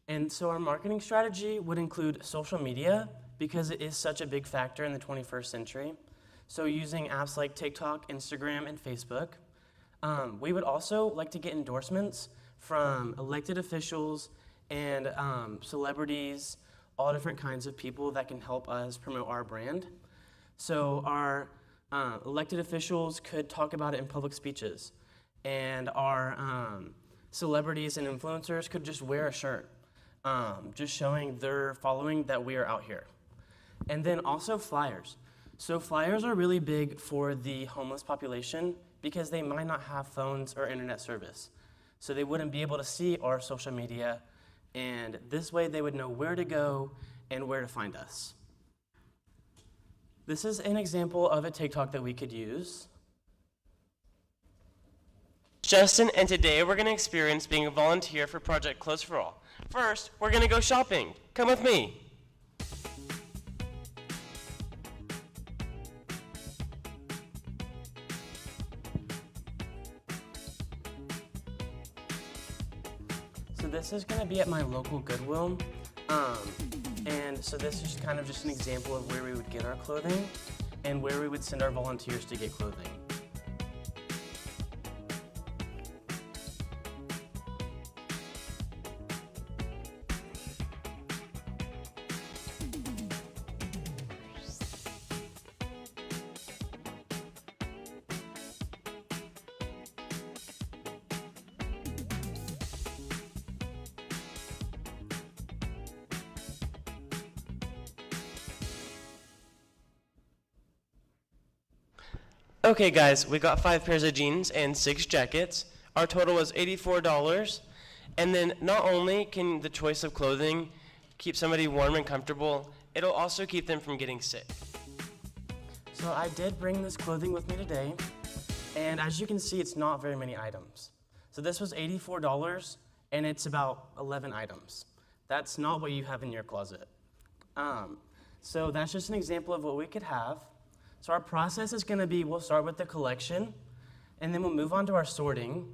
And so our marketing strategy would include social media because it is such a big factor in the 21st century. So using apps like TikTok, Instagram, and Facebook. We would also like to get endorsements from elected officials and celebrities, all different kinds of people that can help us promote our brand. So our elected officials could talk about it in public speeches, and our celebrities and influencers could just wear a shirt, just showing their following that we are out here. And then also flyers. So flyers are really big for the homeless population because they might not have phones or internet service. So they wouldn't be able to see our social media, and this way they would know where to go and where to find us. This is an example of a TikTok that we could use. Justin, and today we're going to experience being a volunteer for Project Clothes for All. First, we're going to go shopping. Come with me. So this is going to be at my local Goodwill. And so this is kind of just an example of where we would get our clothing and where we would send our volunteers to get clothing. Okay guys, we got 5 pairs of jeans and 6 jackets. Our total was $84. And then not only can the choice of clothing keep somebody warm and comfortable, it'll also keep them from getting sick. So I did bring this clothing with me today, and as you can see, it's not very many items. So this was $84, and it's about 11 items. That's not what you have in your closet. So that's just an example of what we could have. So our process is gonna be, we'll start with the collection, and then we'll move on to our sorting.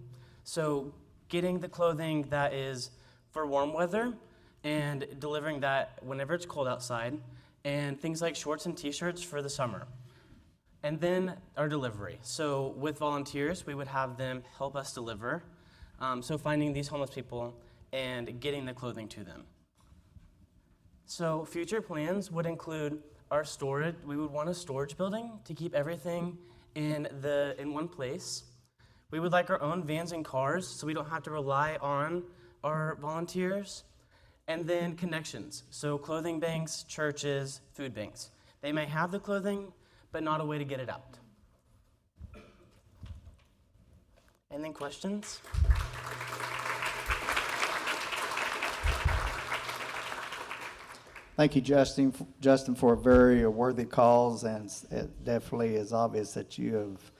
So getting the clothing that is for warm weather and delivering that whenever it's cold outside, and things like shorts and t-shirts for the summer. And then our delivery. So with volunteers, we would have them help us deliver. So finding these homeless people and getting the clothing to them. So future plans would include our storage. We would want a storage building to keep everything in one place. We would like our own vans and cars so we don't have to rely on our volunteers. And then connections, so clothing banks, churches, food banks. They may have the clothing, but not a way to get it out. And then questions? Thank you, Justin, for a very worthy cause, and it definitely is obvious that you have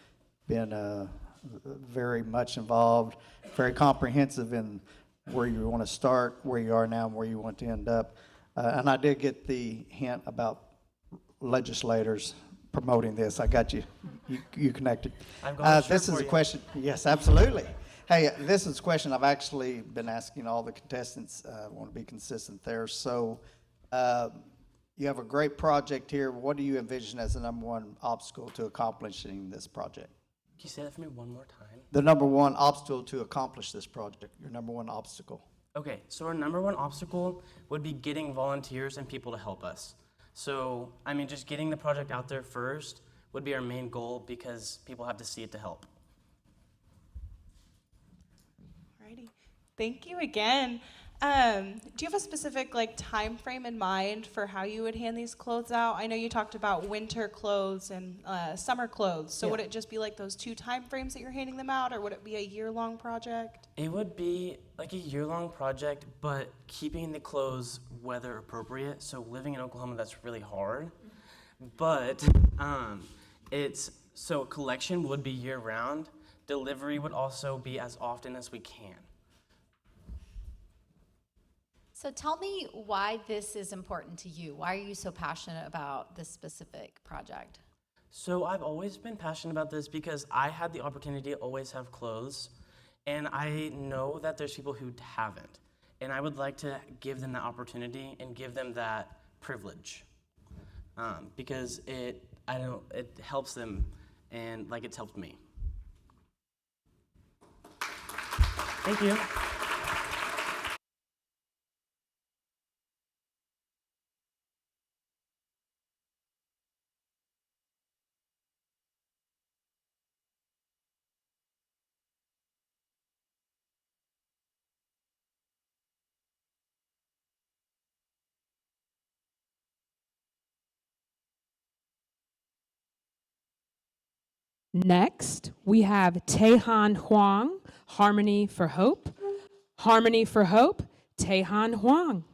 been very much involved, very comprehensive in where you want to start, where you are now, and where you want to end up. And I did get the hint about legislators promoting this. I got you. You connected. This is a question. Yes, absolutely. Hey, this is a question I've actually been asking all the contestants. I want to be consistent there. So. You have a great project here. What do you envision as the number one obstacle to accomplishing this project? Can you say that for me one more time? The number one obstacle to accomplish this project, your number one obstacle. Okay, so our number one obstacle would be getting volunteers and people to help us. So, I mean, just getting the project out there first would be our main goal because people have to see it to help. Alrighty, thank you again. Do you have a specific time frame in mind for how you would hand these clothes out? I know you talked about winter clothes and summer clothes. So would it just be like those 2 time frames that you're handing them out, or would it be a year-long project? It would be like a year-long project, but keeping the clothes weather appropriate. So living in Oklahoma, that's really hard. But so collection would be year-round. Delivery would also be as often as we can. So tell me why this is important to you. Why are you so passionate about this specific project? So I've always been passionate about this because I had the opportunity to always have clothes, And I know that there's people who haven't. And I would like to give them that opportunity and give them that privilege. Because it helps them, and like it's helped me. Thank you. Next, we have Taehan Huang, Harmony for Hope. Harmony for Hope, Taehan Huang.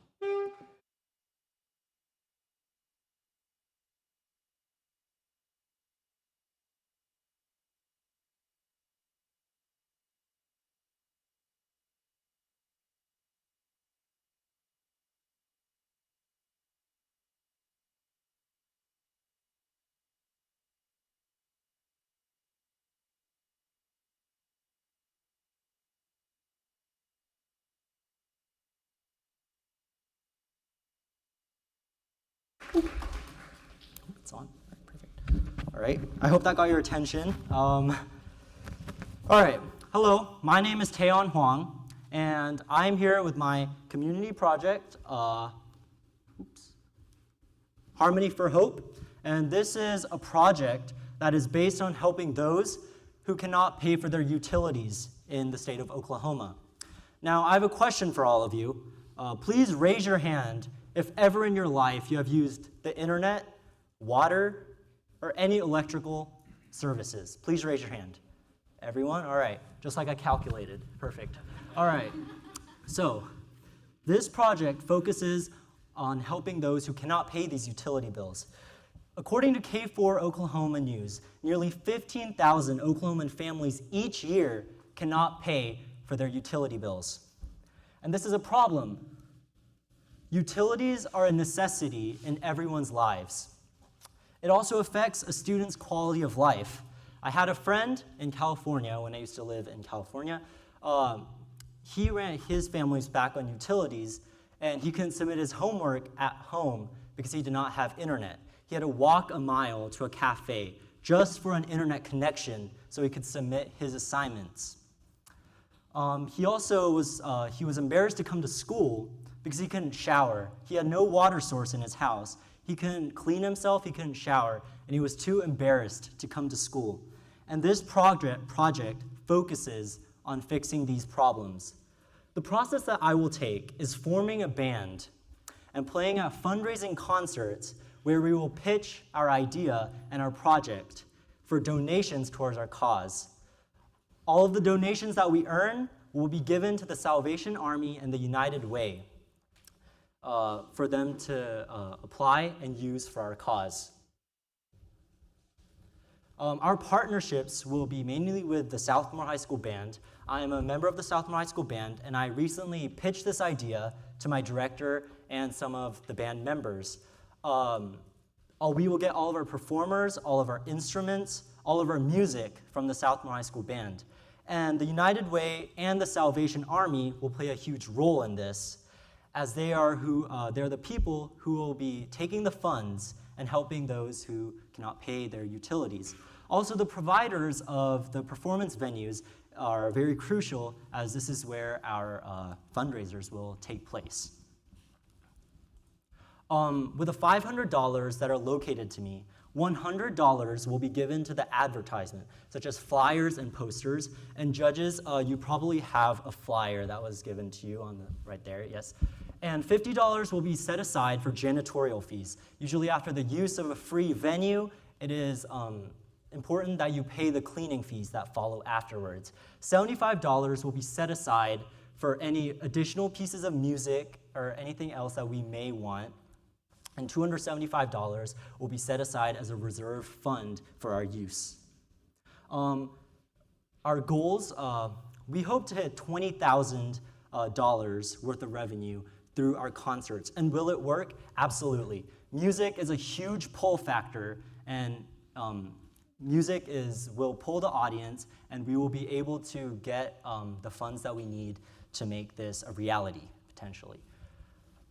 It's on. Perfect. All right. I hope that got your attention. All right. Hello. My name is Taeyeon Huang, and I'm here with my community project, Harmony for Hope. And this is a project that is based on helping those who cannot pay for their utilities in the state of Oklahoma. Now, I have a question for all of you. Please raise your hand if ever in your life you have used the internet, water, or any electrical services. Please raise your hand. Everyone? All right. Just like I calculated. Perfect. All right. So this project focuses on helping those who cannot pay these utility bills. According to K4 Oklahoma News, nearly 15,000 Oklahoman families each year cannot pay for their utility bills. And this is a problem. Utilities are a necessity in everyone's lives. It also affects a student's quality of life. I had a friend in California when I used to live in California. He ran his family's back on utilities, and he couldn't submit his homework at home because he did not have internet. He had to walk a mile to a cafe just for an internet connection so he could submit his assignments. He also was embarrassed to come to school because he couldn't shower. He had no water source in his house. He couldn't clean himself, he couldn't shower, and he was too embarrassed to come to school. And this project focuses on fixing these problems. The process that I will take is forming a band and playing at fundraising concerts where we will pitch our idea and our project for donations towards our cause. All of the donations that we earn will be given to the Salvation Army and the United Way for them to apply and use for our cause. Our partnerships will be mainly with the Southmore High School Band. I am a member of the Southmore High School Band, and I recently pitched this idea to my director and some of the band members. We will get all of our performers, all of our instruments, all of our music from the Southmore High School Band. And the United Way and the Salvation Army will play a huge role in this, as they're the people who will be taking the funds and helping those who cannot pay their utilities. Also, the providers of the performance venues are very crucial, as this is where our fundraisers will take place. With the $500 that are located to me, $100 will be given to the advertisement, such as flyers and posters. And judges, you probably have a flyer that was given to you on the right there, yes. And $50 will be set aside for janitorial fees. Usually after the use of a free venue, it is important that you pay the cleaning fees that follow afterwards. $75 will be set aside for any additional pieces of music or anything else that we may want. And $275 will be set aside as a reserve fund for our use. Our goals, we hope to hit $20,000 worth of revenue through our concerts. And will it work? Absolutely. Music is a huge pull factor, and music will pull the audience, and we will be able to get the funds that we need to make this a reality, potentially.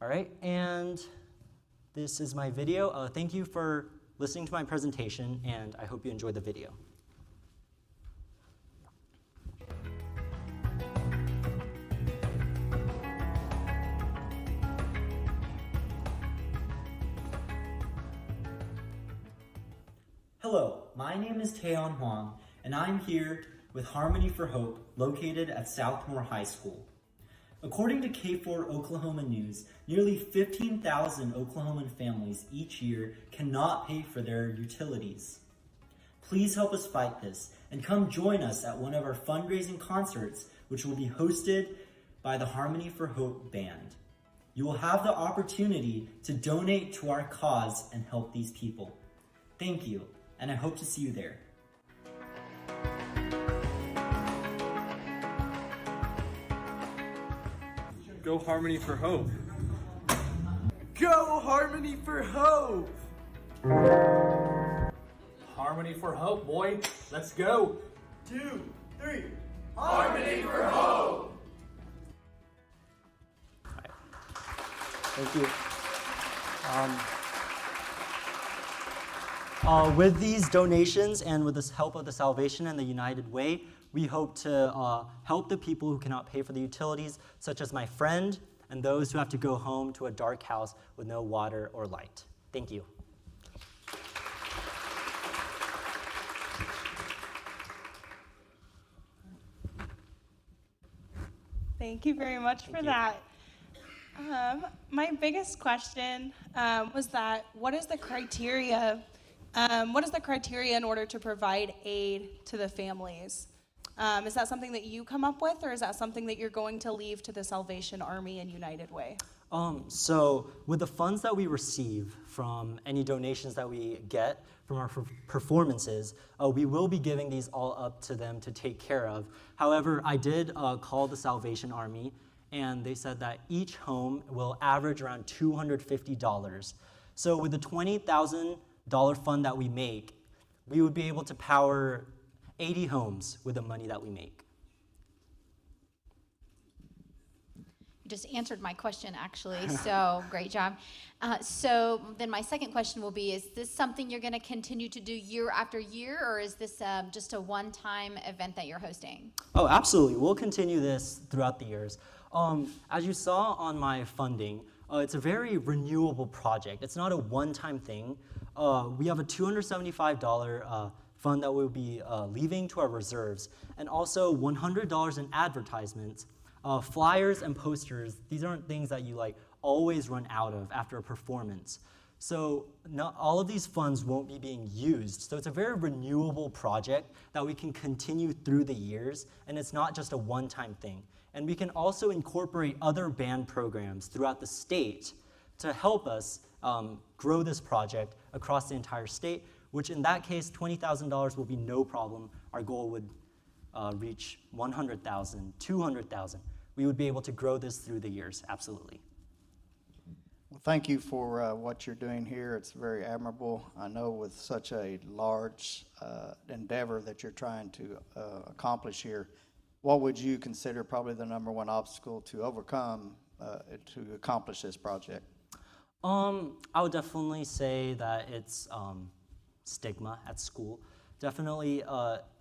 All right, and this is my video. Thank you for listening to my presentation, and I hope you enjoyed the video. Hello, my name is Taeyeon Hwang, and I'm here with Harmony for Hope, located at Southmore High School. According to K4 Oklahoma News, nearly 15,000 Oklahoman families each year cannot pay for their utilities. Please help us fight this and come join us at one of our fundraising concerts, which will be hosted by the Harmony for Hope band. You will have the opportunity to donate to our cause and help these people. Thank you, and I hope to see you there. Go Harmony for Hope. Go Harmony for Hope. Harmony for Hope, boy. Let's go. 2, 3. Harmony for Hope. Thank you. With these donations and with the help of the Salvation and the United Way, we hope to help the people who cannot pay for the utilities, such as my friend and those who have to go home to a dark house with no water or light. Thank you. Thank you very much for that. My biggest question was that what is the criteria in order to provide aid to the families? Is that something that you come up with, or is that something that you're going to leave to the Salvation Army and United Way? So with the funds that we receive from any donations that we get from our performances, we will be giving these all up to them to take care of. However, I did call the Salvation Army, and they said that each home will average around $250. So with the $20,000 fund that we make, we would be able to power 80 homes with the money that we make. You just answered my question, actually, so great job. So then my second question will be, is this something you're going to continue to do year after year, or is this just a one-time event that you're hosting? Oh, absolutely. We'll continue this throughout the years. As you saw on my funding, it's a very renewable project. It's not a one-time thing. We have a $275 fund that we'll be leaving to our reserves, and also $100 in advertisements. Flyers and posters, these aren't things that you always run out of after a performance. So not all of these funds won't be being used. So it's a very renewable project that we can continue through the years, and it's not just a one-time thing. And we can also incorporate other band programs throughout the state to help us grow this project across the entire state, which in that case, $20,000 will be no problem. Our goal would reach 100,000, 200,000. We would be able to grow this through the years, absolutely. Well, thank you for what you're doing here. It's very admirable. I know with such a large endeavor that you're trying to accomplish here, what would you consider probably the #1 obstacle to overcome to accomplish this project? I would definitely say that it's stigma at school. Definitely,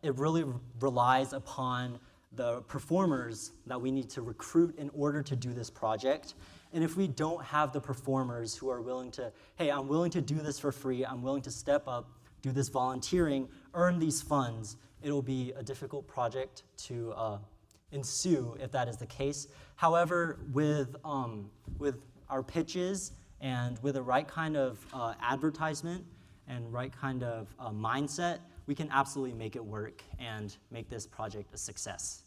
it really relies upon the performers that we need to recruit in order to do this project. And if we don't have the performers who are willing to, hey, I'm willing to do this for free, I'm willing to step up, do this volunteering, earn these funds, it'll be a difficult project to ensue if that is the case. However, with our pitches and with the right kind of advertisement and right kind of mindset, we can absolutely make it work and make this project a success.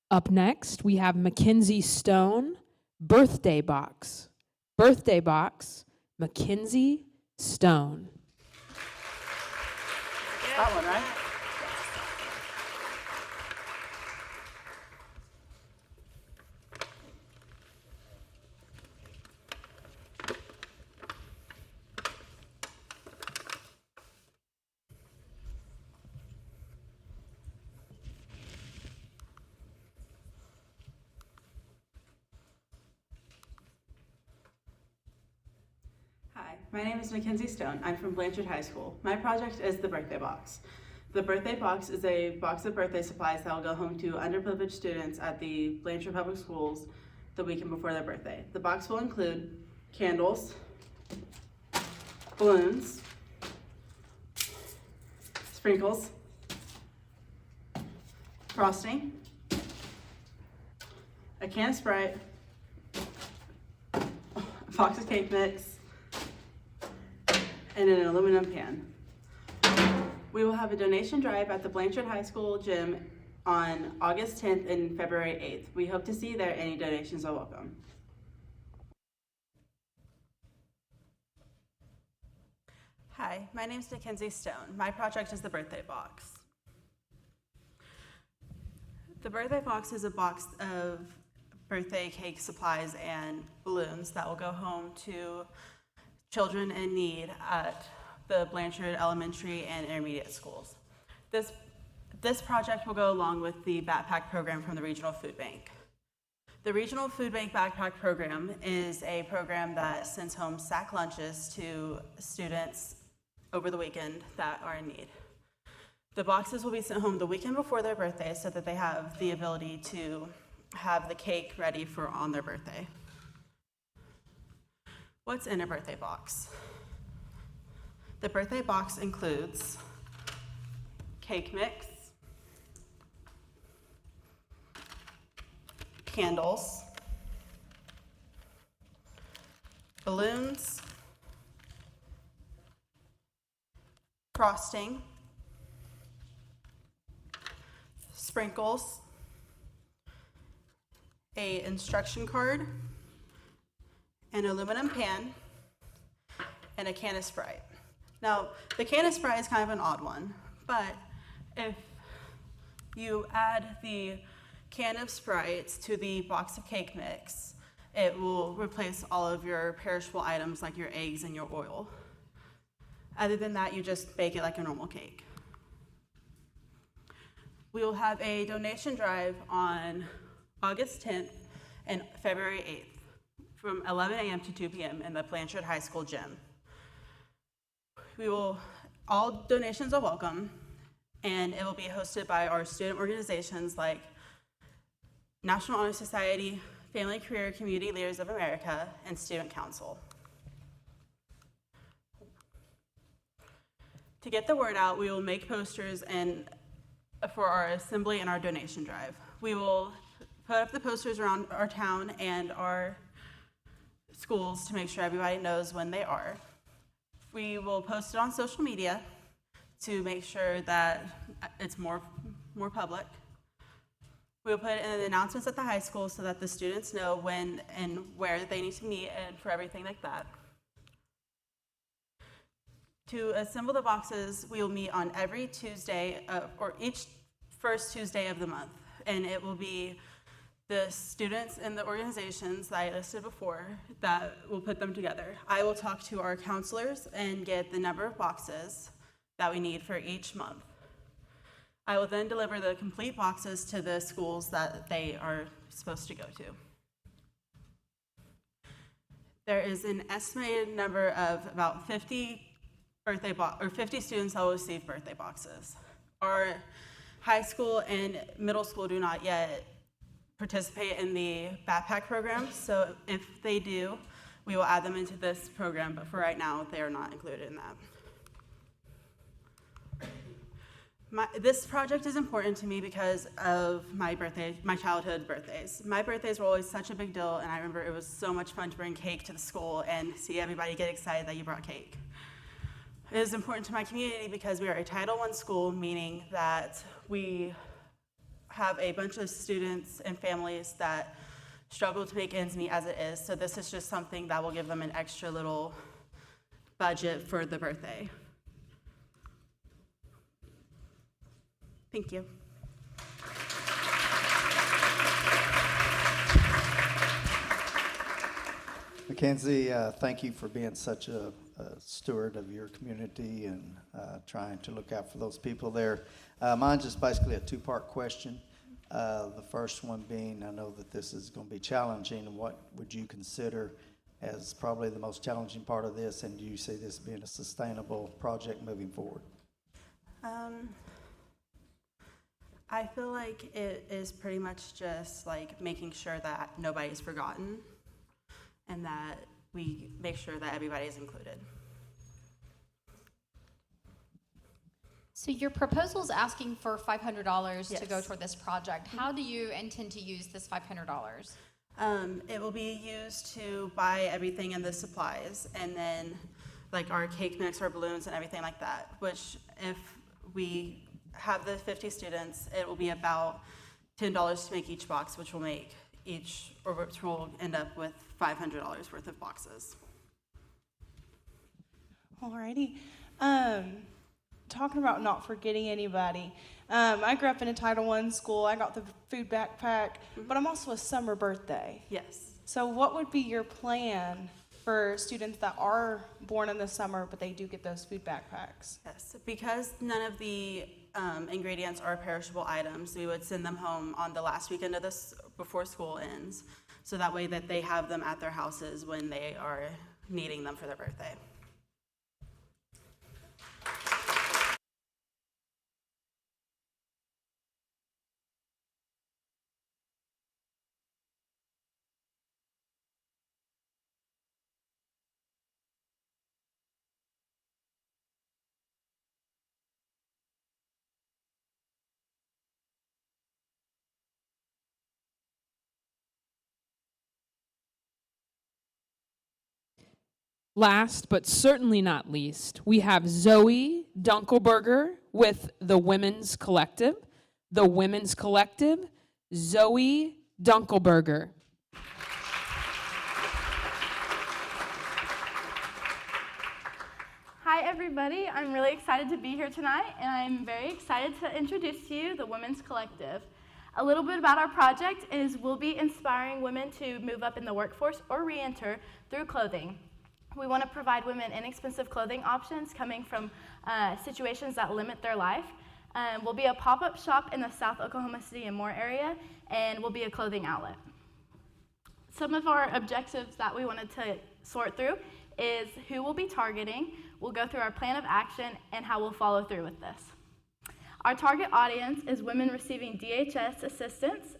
Up next, we have Mackenzie Stone, Birthday Box. Birthday Box, Mackenzie Stone. That one, right? Hi, my name is Mackenzie Stone. I'm from Blanchard High School. My project is the birthday box. The birthday box is a box of birthday supplies that will go home to underprivileged students at the Blanchard Public Schools the weekend before their birthday. The box will include candles, balloons, sprinkles, frosting, a can of Sprite, a box of cake mix, and an aluminum pan. We will have a donation drive at the Blanchard High School gym on August 10th and February 8th. We hope to see you there. Any donations are welcome. Hi, my name is Mackenzie Stone. My project is the birthday box. The birthday box is a box of birthday cake supplies and balloons that will go home to children in need at the Blanchard Elementary and Intermediate Schools. This project will go along with the backpack program from the Regional Food Bank. The Regional Food Bank Backpack Program is a program that sends home sack lunches to students over the weekend that are in need. The boxes will be sent home the weekend before their birthday so that they have the ability to have the cake ready for on their birthday. What's in a birthday box? The birthday box includes cake mix, candles, balloons, frosting, sprinkles, an instruction card, an aluminum pan, and a can of Sprite. Now, the can of Sprite is kind of an odd one, but if you add the can of Sprites to the box of cake mix, it will replace all of your perishable items like your eggs and your oil. Other than that, you just bake it like a normal cake. We will have a donation drive on August 10th and February 8th from 11 a.m. to 2 p.m. in the Blanchard High School gym. All donations are welcome, and it will be hosted by our student organizations like National Honor Society, Family Career Community Leaders of America, and Student Council. To get the word out, we will make posters for our assembly and our donation drive. We will put up the posters around our town and our schools to make sure everybody knows when they are. We will post it on social media to make sure that it's more public. We'll put it in the announcements at the high school so that the students know when and where they need to meet and for everything like that. To assemble the boxes, we will meet on every Tuesday, or each first Tuesday of the month, and it will be the students and the organizations that I listed before that will put them together. I will talk to our counselors and get the number of boxes that we need for each month. I will then deliver the complete boxes to the schools that they are supposed to go to. There is an estimated number of about 50 students that will receive birthday boxes. Our high school and middle school do not yet participate in the backpack program, so if they do, we will add them into this program, but for right now, they are not included in that. This project is important to me because of my childhood birthdays. My birthdays were always such a big deal, and I remember it was so much fun to bring cake to the school and see everybody get excited that you brought cake. It is important to my community because we are a Title I school, meaning that we have a bunch of students and families that struggle to make ends meet as it is, so this is just something that will give them an extra little budget for the birthday. Thank you. Mackenzie, thank you for being such a steward of your community and trying to look out for those people there. Mine's just basically a two-part question. The first one being, I know that this is going to be challenging, and what would you consider as probably the most challenging part of this, and do you see this being a sustainable project moving forward? I feel like it is pretty much just like making sure that nobody's forgotten and that we make sure that everybody is included. So your proposal is asking for $500 to go Yes. toward this project. How do you intend to use this $500? It will be used to buy everything in the supplies, and then like our cake mix, our balloons, and everything like that, which if we have the 50 students, it will be about $10 to make each box, which will make which will end up with $500 worth of boxes. Alrighty. Talking about not forgetting anybody. I grew up in a Title I school. I got the food backpack, but I'm also a summer birthday. Yes. So what would be your plan for students that are born in the summer, but they do get those food backpacks? Yes, because none of the ingredients are perishable items, we would send them home on the last weekend of this before school ends, so that way that they have them at their houses when they are needing them for their birthday. Last but certainly not least, we have Zoe Dunkelberger with the Women's Collective. The Women's Collective, Zoe Dunkelberger. Hi everybody, I'm really excited to be here tonight, and I'm very excited to introduce to you the Women's Collective. A little bit about our project is we'll be inspiring women to move up in the workforce or re-enter through clothing. We want to provide women inexpensive clothing options coming from situations that limit their life. We'll be a pop-up shop in the South Oklahoma City and Moore area, and we'll be a clothing outlet. Some of our objectives that we wanted to sort through is who we'll be targeting. We'll go through our plan of action and how we'll follow through with this. Our target audience is women receiving DHS assistance,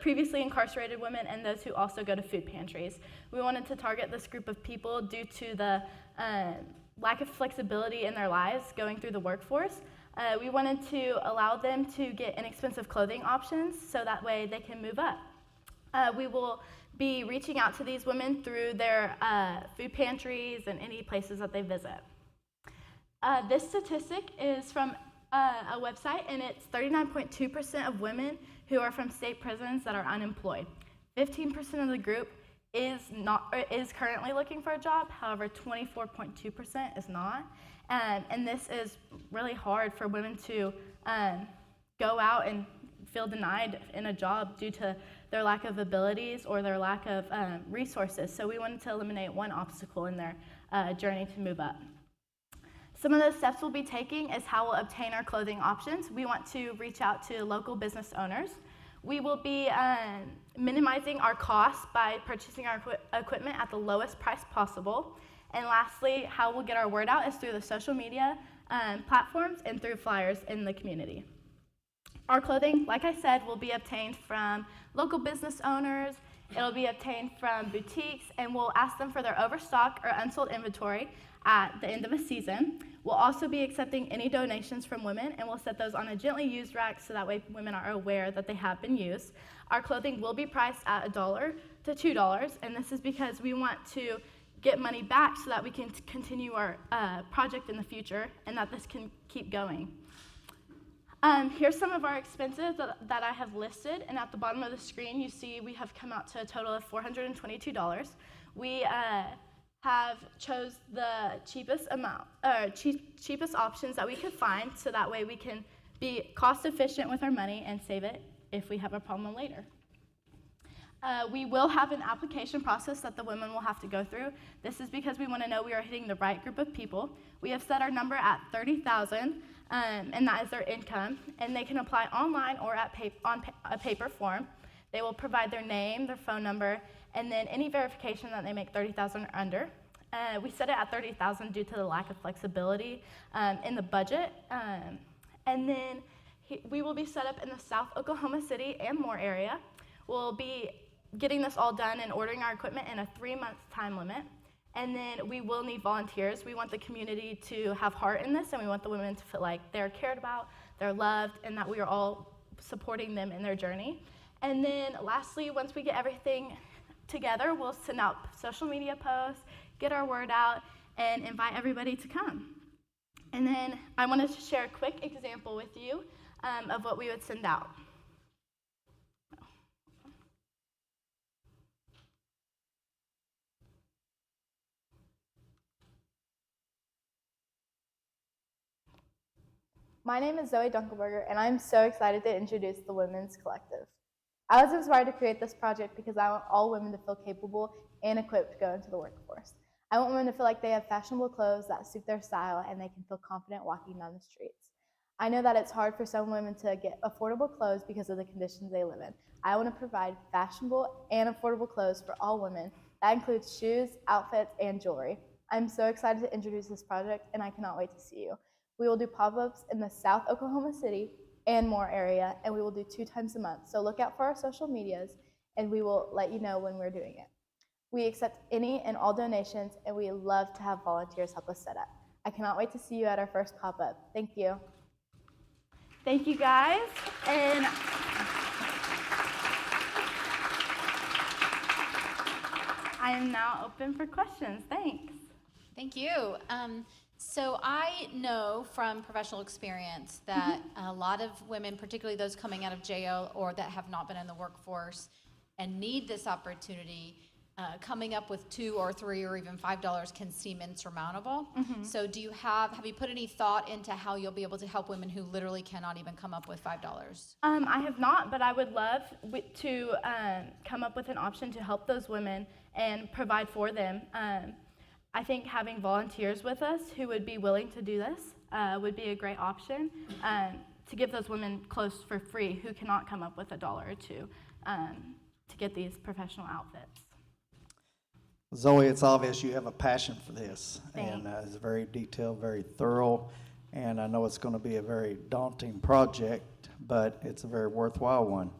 previously incarcerated women, and those who also go to food pantries. We wanted to target this group of people due to the lack of flexibility in their lives going through the workforce. We wanted to allow them to get inexpensive clothing options so that way they can move up. We will be reaching out to these women through their food pantries and any places that they visit. This statistic is from a website, and it's 39.2% of women who are from state prisons that are unemployed. 15% of the group is currently looking for a job. However, 24.2% is not. And this is really hard for women to go out and feel denied in a job due to their lack of abilities or their lack of resources. So we wanted to eliminate one obstacle in their journey to move up. Some of the steps we'll be taking is how we'll obtain our clothing options. We want to reach out to local business owners. We will be minimizing our costs by purchasing our equipment at the lowest price possible. And lastly, how we'll get our word out is through the social media platforms and through flyers in the community. Our clothing, like I said, will be obtained from local business owners. It'll be obtained from boutiques, and we'll ask them for their overstock or unsold inventory at the end of a season. We'll also be accepting any donations from women, and we'll set those on a gently used rack so that way women are aware that they have been used. Our clothing will be priced at $1 to $2, and this is because we want to get money back so that we can continue our project in the future and that this can keep going. Here's some of our expenses that I have listed, and at the bottom of the screen you see we have come out to a total of $422. We have chose the cheapest options that we could find so that way we can be cost efficient with our money and save it if we have a problem later. We will have an application process that the women will have to go through. This is because we want to know we are hitting the right group of people. We have set our number at $30,000, and that is their income, and they can apply online or on a paper form. They will provide their name, their phone number, and then any verification that they make $30,000 or under. We set it at $30,000 due to the lack of flexibility in the budget. And then we will be set up in the South Oklahoma City and Moore area. We'll be getting this all done and ordering our equipment in a 3-month time limit. And then we will need volunteers. We want the community to have heart in this, and we want the women to feel like they're cared about, they're loved, and that we are all supporting them in their journey. And then lastly, once we get everything together, we'll send out social media posts, get our word out, and invite everybody to come. And then I wanted to share a quick example with you of what we would send out. My name is Zoe Dunkelberger, and I'm so excited to introduce the Women's Collective. I was inspired to create this project because I want all women to feel capable and equipped to go into the workforce. I want women to feel like they have fashionable clothes that suit their style and they can feel confident walking down the streets. I know that it's hard for some women to get affordable clothes because of the conditions they live in. I want to provide fashionable and affordable clothes for all women. That includes shoes, outfits, and jewelry. I'm so excited to introduce this project, and I cannot wait to see you. We will do pop-ups in the South Oklahoma City and Moore area, and we will do 2 times a month. So look out for our social medias, and we will let you know when we're doing it. We accept any and all donations, and we love to have volunteers help us set up. I cannot wait to see you at our first pop-up. Thank you. Thank you, guys. And I am now open for questions. Thanks. Thank you. So I know from professional experience that a lot of women, particularly those coming out of jail or that have not been in the workforce and need this opportunity, coming up with $2 or $3 or even $5 can seem insurmountable. So do you have you put any thought into how you'll be able to help women who literally cannot even come up with $5? I have not, but I would love to come up with an option to help those women and provide for them. I think having volunteers with us who would be willing to do this would be a great option to give those women clothes for free who cannot come up with $1 or $2 to get these professional outfits. Zoe, it's obvious you have a passion for this, Thanks. and it's very detailed, very thorough, and I know it's going to be a very daunting project, but it's a very worthwhile one.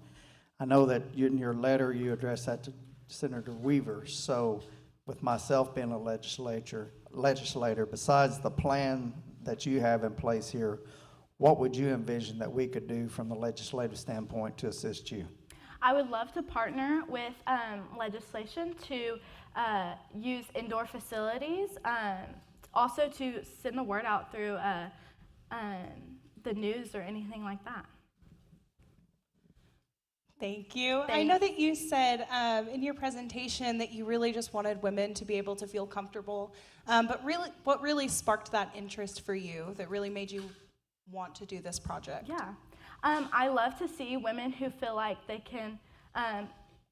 I know that in your letter you addressed that to Senator Weaver, so with myself being a legislator, besides the plan that you have in place here, what would you envision that we could do from the legislative standpoint to assist you? I would love to partner with legislation to use indoor facilities, also to send the word out through the news or anything like that. Thank you. I Thanks. know that you said in your presentation that you really just wanted women to be able to feel comfortable, but really, what really sparked that interest for you that really made you want to do this project? Yeah. I love to see women who feel like they can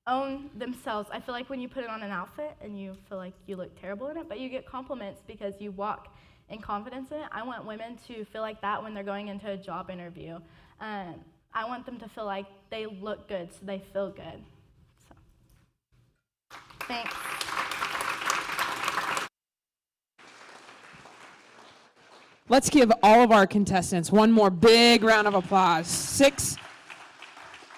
own themselves. I feel like when you put it on an outfit and you feel like you look terrible in it, but you get compliments because you walk in confidence in it. I want women to feel like that when they're going into a job interview. I want them to feel like they look good, so they feel good. So, thanks. Let's give all of our contestants one more big round of applause. 6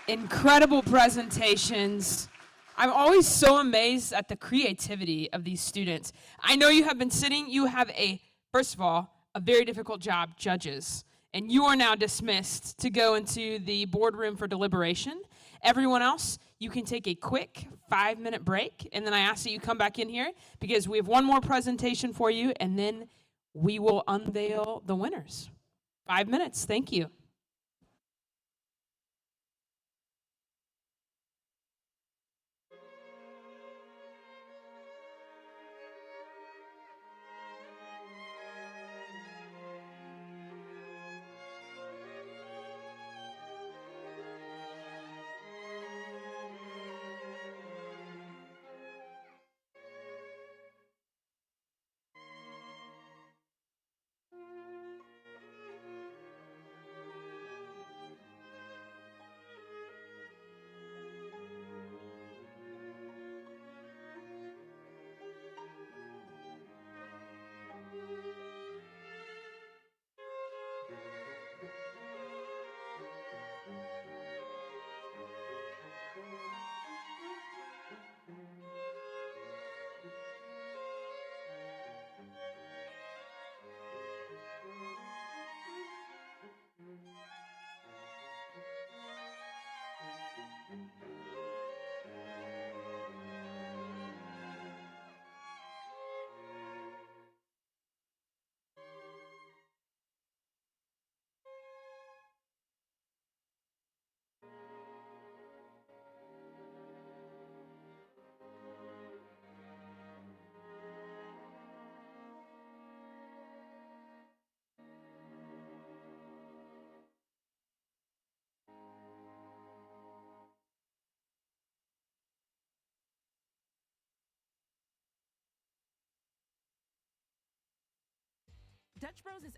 incredible presentations. I'm always so amazed at the creativity of these students. I know you have been sitting, you have first of all, a very difficult job, judges. And you are now dismissed to go into the boardroom for deliberation. Everyone else, you can take a quick 5-minute break, and then I ask that you come back in here because we have one more presentation for you, and then we will unveil the winners. 5 minutes. Thank you. Dutch Bros is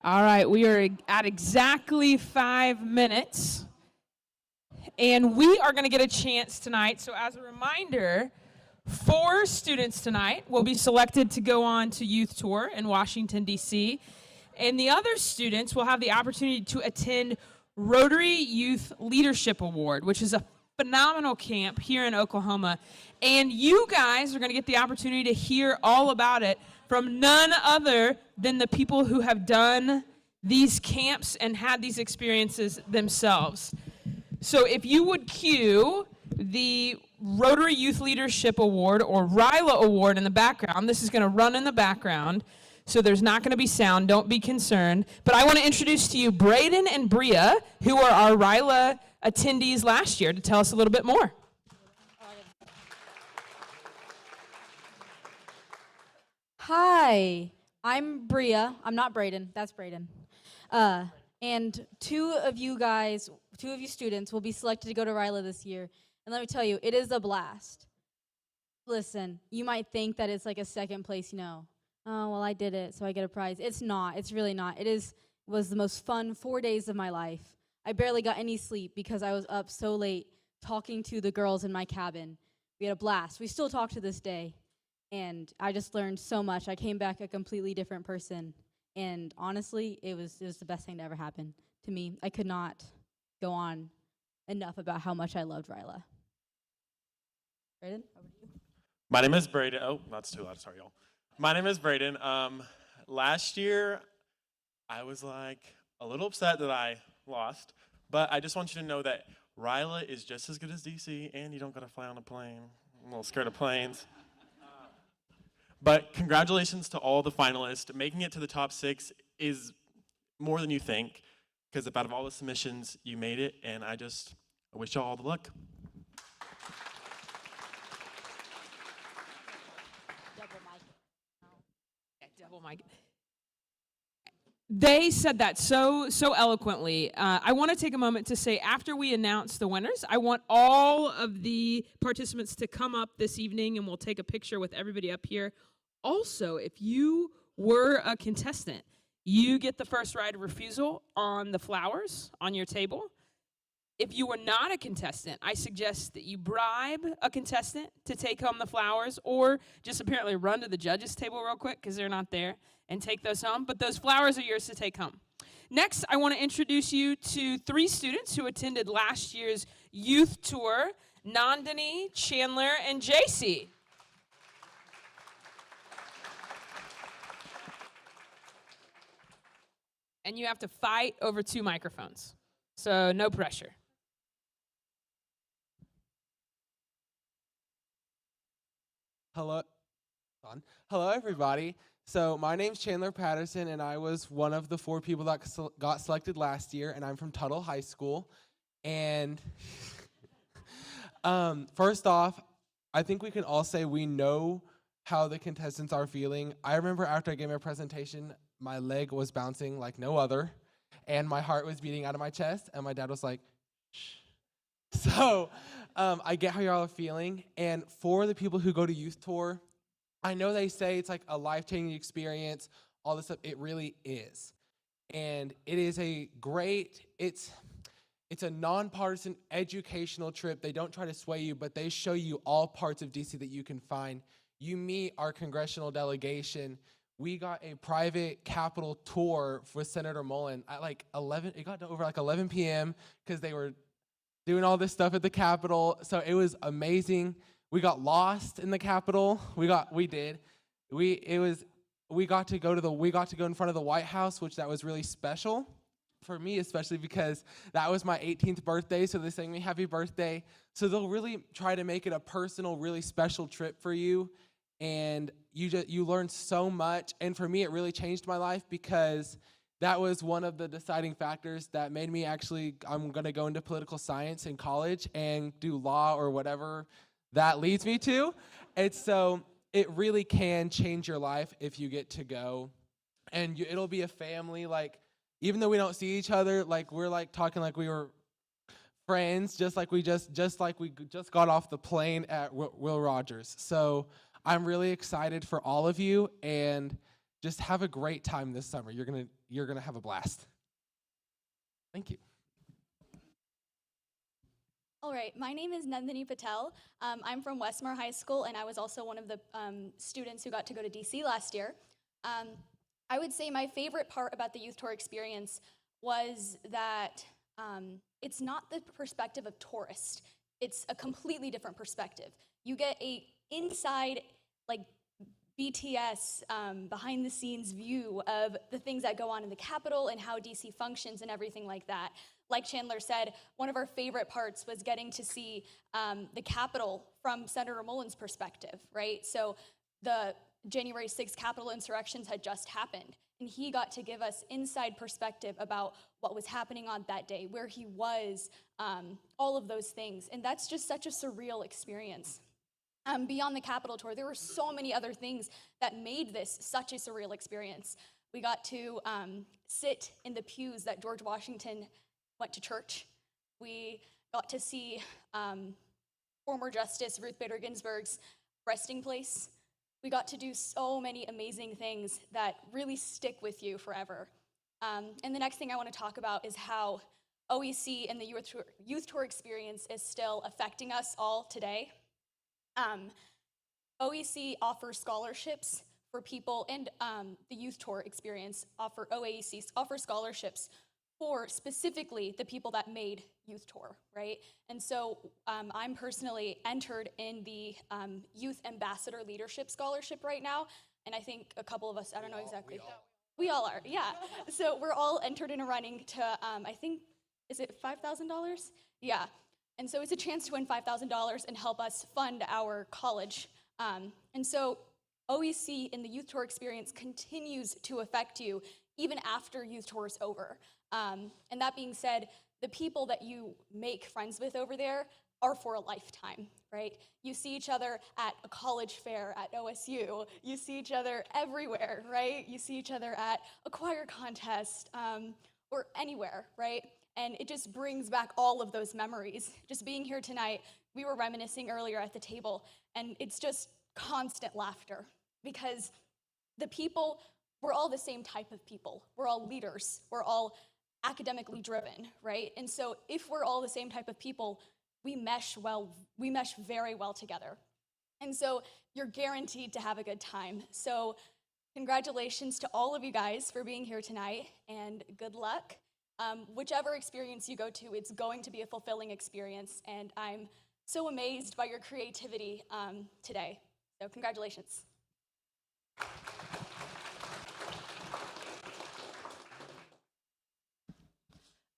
All right, we are at exactly 5 minutes. And we are going to get a chance tonight. So as a reminder, 4 students tonight will be selected to go on to youth tour in Washington, D.C. And the other students will have the opportunity to attend Rotary Youth Leadership Award, which is a phenomenal camp here in Oklahoma. And you guys are going to get the opportunity to hear all about it from none other than the people who have done these camps and had these experiences themselves. So if you would cue the Rotary Youth Leadership Award or RYLA Award in the background. This is going to run in the background, so there's not going to be sound. Don't be concerned. But I want to introduce to you Braden and Bria, who are our RYLA attendees last year, to tell us a little bit more. Hi, I'm Bria. I'm not Braden. That's Braden. And two of you students will be selected to go to RYLA this year. And let me tell you, it is a blast. Listen, you might think that it's like a second place, oh, well, I did it, so I get a prize. It's not. It's really not. Was the most fun 4 days of my life. I barely got any sleep because I was up so late talking to the girls in my cabin. We had a blast. We still talk to this day. And I just learned so much. I came back a completely different person. And honestly, it was the best thing to ever happen to me. I could not go on enough about how much I loved RYLA. Braden, over to you. My name is Braden. Oh, that's too loud. Sorry, y'all. My name is Braden. Last year, I was like a little upset that I lost, but I just want you to know that Ryla is just as good as DC, and you don't gotta fly on a plane. I'm a little scared of planes. But congratulations to all the finalists. Making it to the top 6 is more than you think, because out of all the submissions, you made it, and I wish y'all all the luck. Double mic. They said that so eloquently. I want to take a moment to say, after we announce the winners, I want all of the participants to come up this evening, and we'll take a picture with everybody up here. Also, if you were a contestant, you get the first right of refusal on the flowers on your table. If you were not a contestant, I suggest that you bribe a contestant to take home the flowers, or just apparently run to the judges' table real quick because they're not there and take those home. But those flowers are yours to take home. Next, I want to introduce you to 3 students who attended last year's youth tour: Nandini, Chandler, and JC. And you have to fight over 2 microphones, so no pressure. Hello, everybody. So my name's Chandler Patterson, and I was one of the 4 people that got selected last year, and I'm from Tuttle High School. And first off, I think we can all say we know how the contestants are feeling. I remember after I gave my presentation, my leg was bouncing like no other, and my heart was beating out of my chest, and my dad was like, shh. So I get how y'all are feeling. And for the people who go to youth tour, I know they say it's like a life-changing experience, all this stuff. It really is. And it is a great, it's a nonpartisan educational trip. They don't try to sway you, but they show you all parts of DC that you can find. You meet our congressional delegation. We got a private Capitol tour with Senator Mullen at like 11, it got over like 11 p.m. because they were doing all this stuff at the Capitol. So it was amazing. We got lost in the Capitol. We got to go in front of the White House, which that was really special for me, especially because that was my 18th birthday. So they sang me happy birthday. So they'll really try to make it a personal, really special trip for you. And you learn so much. And for me, it really changed my life because that was one of the deciding factors that made me I'm going to go into political science in college and do law or whatever that leads me to. And so it really can change your life if you get to go. And it'll be a family. Like, even though we don't see each other, like, we're like talking like we were friends, just like we just got off the plane at Will Rogers. So I'm really excited for all of you, and just have a great time this summer. You're gonna have a blast. Thank you. All right, my name is Nandini Patel. I'm from Westmore High School, and I was also one of the students who got to go to DC last year. I would say my favorite part about the youth tour experience was that it's not the perspective of tourist. It's a completely different perspective. You get a inside, like, BTS, behind the scenes view of the things that go on in the Capitol and how DC functions and everything like that. Like Chandler said, one of our favorite parts was getting to see the Capitol from Senator Mullen's perspective, right? So the January 6th Capitol insurrections had just happened, and he got to give us inside perspective about what was happening on that day, where he was, all of those things. And that's just such a surreal experience. Beyond the Capitol tour, there were so many other things that made this such a surreal experience. We got to sit in the pews that George Washington went to church. We got to see former Justice Ruth Bader Ginsburg's resting place. We got to do so many amazing things that really stick with you forever. And the next thing I want to talk about is how OEC and the youth tour experience is still affecting us all today. OEC offers scholarships for people, and the youth tour experience OAC offers scholarships for specifically the people that made Youth Tour, right? And so I'm personally entered in the Youth Ambassador Leadership Scholarship right now, and I think a couple of us, I don't know exactly. We all are, yeah. So we're all entered in a running to, I think, is it $5,000? Yeah. And so it's a chance to win $5,000 and help us fund our college. And so OEC in the Youth Tour experience continues to affect you even after Youth Tour is over. And that being said, the people that you make friends with over there are for a lifetime, right? You see each other at a college fair at OSU. You see each other everywhere, right? You see each other at a choir contest or anywhere, right? And it just brings back all of those memories. Just being here tonight, we were reminiscing earlier at the table, and it's just constant laughter because the people, we're all the same type of people. We're all leaders. We're all academically driven, right? And so if we're all the same type of people, we mesh very well together. And so you're guaranteed to have a good time. So congratulations to all of you guys for being here tonight, and good luck. Whichever experience you go to, it's going to be a fulfilling experience, and I'm so amazed by your creativity today. So congratulations.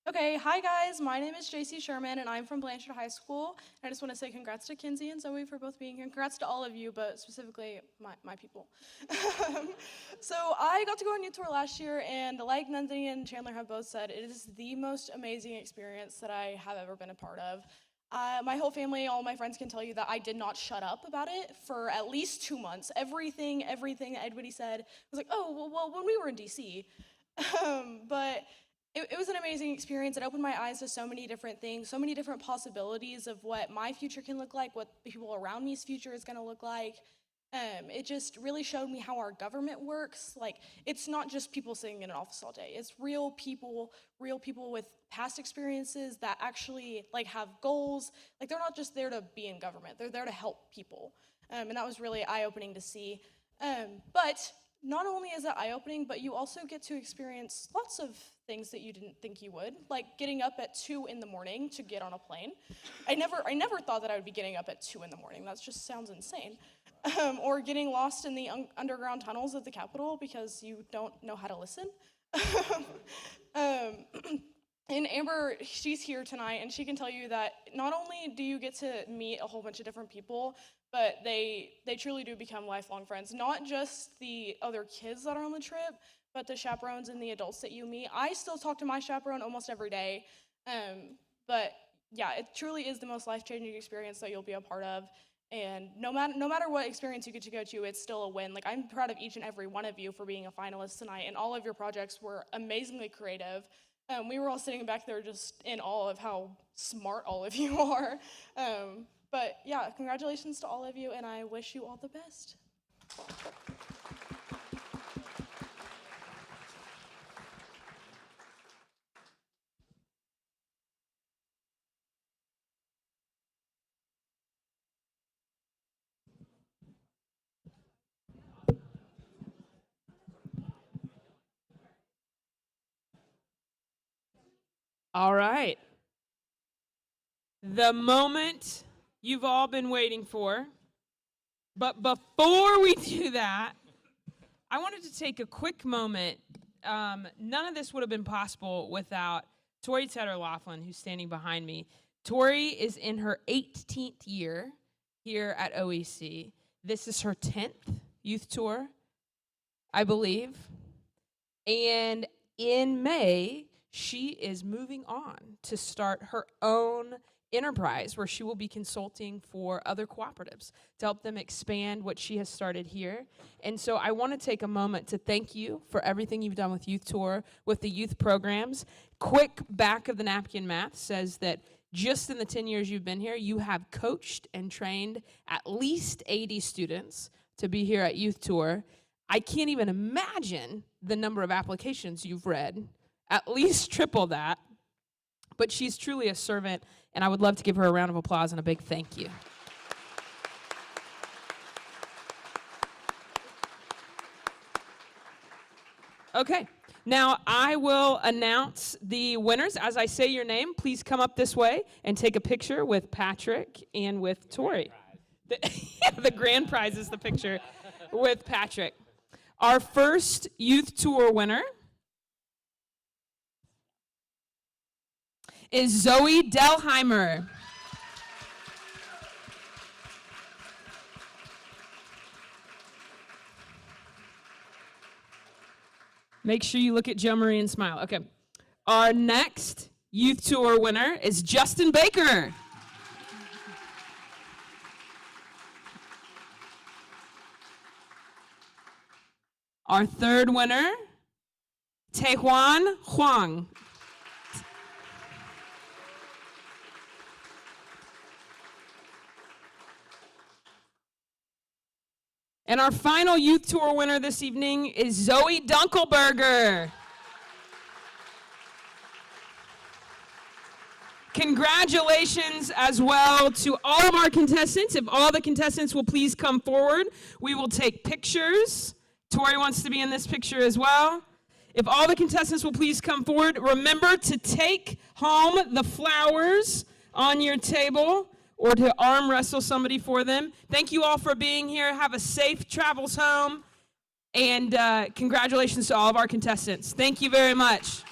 Okay, hi guys, my name is JC Sherman and I'm from Blanchard High School. And I just want to say congrats to Kinsey and Zoe for both being here. Congrats to all of you, but specifically my people. So I got to go on Youth Tour last year, and like Nandini and Chandler have both said, it is the most amazing experience that I have ever been a part of. My whole family, all my friends can tell you that I did not shut up about it for at least 2 months. Everything that everybody said was like, oh, well, when we were in DC. But it was an amazing experience. It opened my eyes to so many different things, so many different possibilities of what my future can look like, what the people around me's future is going to look like. It just really showed me how our government works. Like, it's not just people sitting in an office all day. It's real people with past experiences that actually like have goals. Like, they're not just there to be in government. They're there to help people. And that was really eye-opening to see. But not only is it eye-opening, but you also get to experience lots of things that you didn't think you would, like getting up at 2 in the morning to get on a plane. I never thought that I would be getting up at 2 in the morning. That just sounds insane. Or getting lost in the underground tunnels of the Capitol because you don't know how to listen. And Amber, she's here tonight, and she can tell you that not only do you get to meet a whole bunch of different people, but they truly do become lifelong friends. Not just the other kids that are on the trip, but the chaperones and the adults that you meet. I still talk to my chaperone almost every day. But yeah, it truly is the most life-changing experience that you'll be a part of. And no matter what experience you get to go to, it's still a win. Like, I'm proud of each and every one of you for being a finalist tonight, and all of your projects were amazingly creative. We were all sitting back there just in awe of how smart all of you are. But yeah, congratulations to all of you, and I wish you all the best. All right. The moment you've all been waiting for. But before we do that, I wanted to take a quick moment. None of this would have been possible without Tori Tedder-Laughlin, who's standing behind me. Tori is in her 18th year here at OEC. This is her 10th youth tour, I believe. And in May, she is moving on to start her own enterprise where she will be consulting for other cooperatives to help them expand what she has started here. And so I want to take a moment to thank you for everything you've done with Youth Tour, with the youth programs. Quick back of the napkin math says that just in the 10 years you've been here, you have coached and trained at least 80 students to be here at Youth Tour. I can't even imagine the number of applications you've read, at least triple that. But she's truly a servant, and I would love to give her a round of applause and a big thank you. Okay, Now, I will announce the winners. As I say your name, please come up this way and take a picture with Patrick and with Tori. The grand prize is the picture with Patrick. Our first youth tour winner is Zoe Delheimer. Make sure you look at Joe Marie and smile. Okay. Our next youth tour winner is Justin Baker. Our third winner, Taejuan Huang. And our final youth tour winner this evening is Zoe Dunkelberger. Congratulations as well to all of our contestants. If all the contestants will please come forward, we will take pictures. Tori wants to be in this picture as well. If all the contestants will please come forward, remember to take home the flowers on your table or to arm wrestle somebody for them. Thank you all for being here. Have a safe travels home. And congratulations to all of our contestants. Thank you very much.